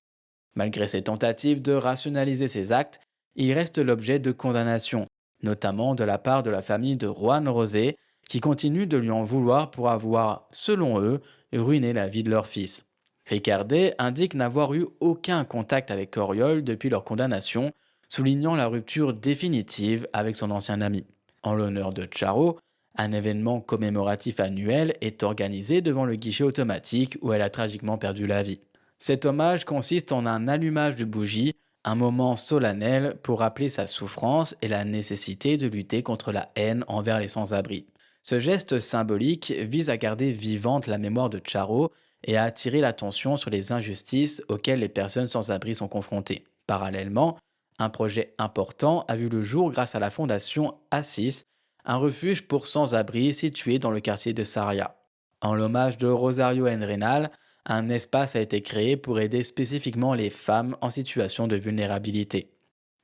Malgré ses tentatives de rationaliser ses actes, il reste l'objet de condamnations, notamment de la part de la famille de Juan Rosé, qui continue de lui en vouloir pour avoir, selon eux, ruiné la vie de leur fils. Ricardé indique n'avoir eu aucun contact avec Auriol depuis leur condamnation, soulignant la rupture définitive avec son ancien ami. En l'honneur de Charo, un événement commémoratif annuel est organisé devant le guichet automatique où elle a tragiquement perdu la vie. Cet hommage consiste en un allumage de bougies, un moment solennel pour rappeler sa souffrance et la nécessité de lutter contre la haine envers les sans-abri. Ce geste symbolique vise à garder vivante la mémoire de Charo et à attirer l'attention sur les injustices auxquelles les personnes sans-abri sont confrontées. Parallèlement, un projet important a vu le jour grâce à la fondation Assis, un refuge pour sans-abri situé dans le quartier de Sarria. En l'hommage de Rosario Enrenal, Un espace a été créé pour aider spécifiquement les femmes en situation de vulnérabilité.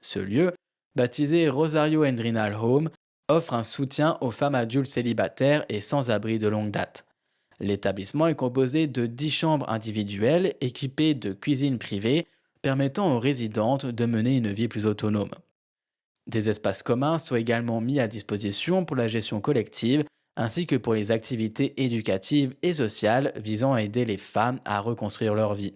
Ce lieu, baptisé Rosario Endrinal Home, offre un soutien aux femmes adultes célibataires et sans abri de longue date. L'établissement est composé de 10 chambres individuelles équipées de cuisines privées permettant aux résidentes de mener une vie plus autonome. Des espaces communs sont également mis à disposition pour la gestion collective ainsi que pour les activités éducatives et sociales visant à aider les femmes à reconstruire leur vie.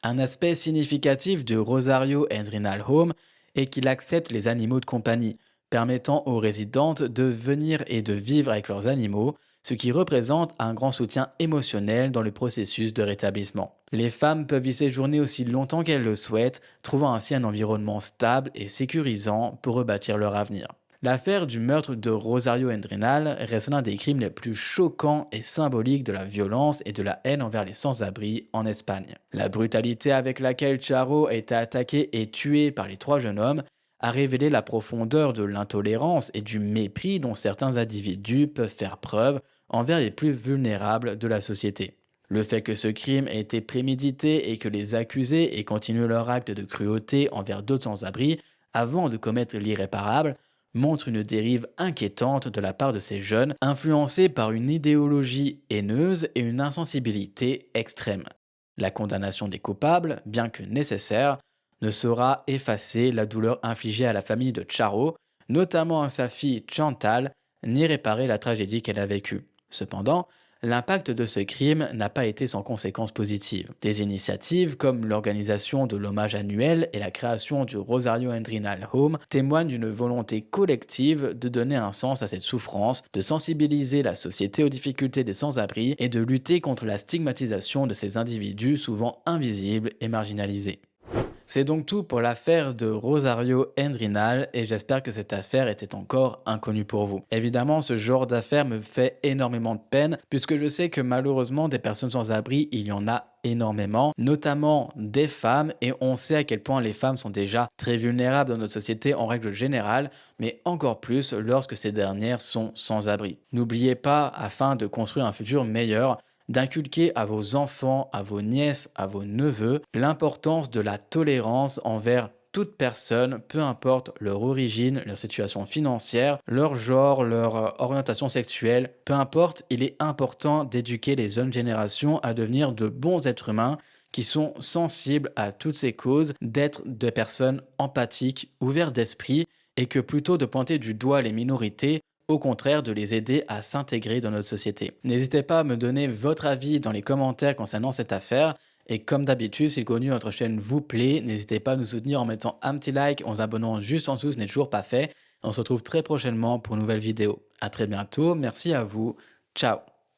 Un aspect significatif de Rosario Endrinal Home est qu'il accepte les animaux de compagnie, permettant aux résidentes de venir et de vivre avec leurs animaux, ce qui représente un grand soutien émotionnel dans le processus de rétablissement. Les femmes peuvent y séjourner aussi longtemps qu'elles le souhaitent, trouvant ainsi un environnement stable et sécurisant pour rebâtir leur avenir. L'affaire du meurtre de Rosario Endrinal reste l'un des crimes les plus choquants et symboliques de la violence et de la haine envers les sans-abri en Espagne. La brutalité avec laquelle Charo a été attaqué et tué par les 3 jeunes hommes a révélé la profondeur de l'intolérance et du mépris dont certains individus peuvent faire preuve envers les plus vulnérables de la société. Le fait que ce crime ait été prémédité et que les accusés aient continué leur acte de cruauté envers d'autres sans-abri avant de commettre l'irréparable montre une dérive inquiétante de la part de ces jeunes, influencés par une idéologie haineuse et une insensibilité extrême. La condamnation des coupables, bien que nécessaire, ne saura effacer la douleur infligée à la famille de Charo, notamment à sa fille Chantal, ni réparer la tragédie qu'elle a vécue. Cependant, l'impact de ce crime n'a pas été sans conséquences positives. Des initiatives comme l'organisation de l'hommage annuel et la création du Rosario Endrinal Home témoignent d'une volonté collective de donner un sens à cette souffrance, de sensibiliser la société aux difficultés des sans-abri et de lutter contre la stigmatisation de ces individus souvent invisibles et marginalisés. C'est donc tout pour l'affaire de Rosario Endrinal et j'espère que cette affaire était encore inconnue pour vous. Évidemment, ce genre d'affaire me fait énormément de peine puisque je sais que malheureusement des personnes sans abri, il y en a énormément, notamment des femmes et on sait à quel point les femmes sont déjà très vulnérables dans notre société en règle générale, mais encore plus lorsque ces dernières sont sans abri. N'oubliez pas, afin de construire un futur meilleur, d'inculquer à vos enfants, à vos nièces, à vos neveux, l'importance de la tolérance envers toute personne, peu importe leur origine, leur situation financière, leur genre, leur orientation sexuelle, peu importe, il est important d'éduquer les jeunes générations à devenir de bons êtres humains qui sont sensibles à toutes ces causes, d'être des personnes empathiques, ouvertes d'esprit, et que plutôt de pointer du doigt les minorités, au contraire de les aider à s'intégrer dans notre société. N'hésitez pas à me donner votre avis dans les commentaires concernant cette affaire. Et comme d'habitude, si le contenu de notre chaîne vous plaît, n'hésitez pas à nous soutenir en mettant un petit like, en vous abonnant juste en dessous, ce n'est toujours pas fait. On se retrouve très prochainement pour une nouvelle vidéo. À très bientôt, merci à vous, ciao.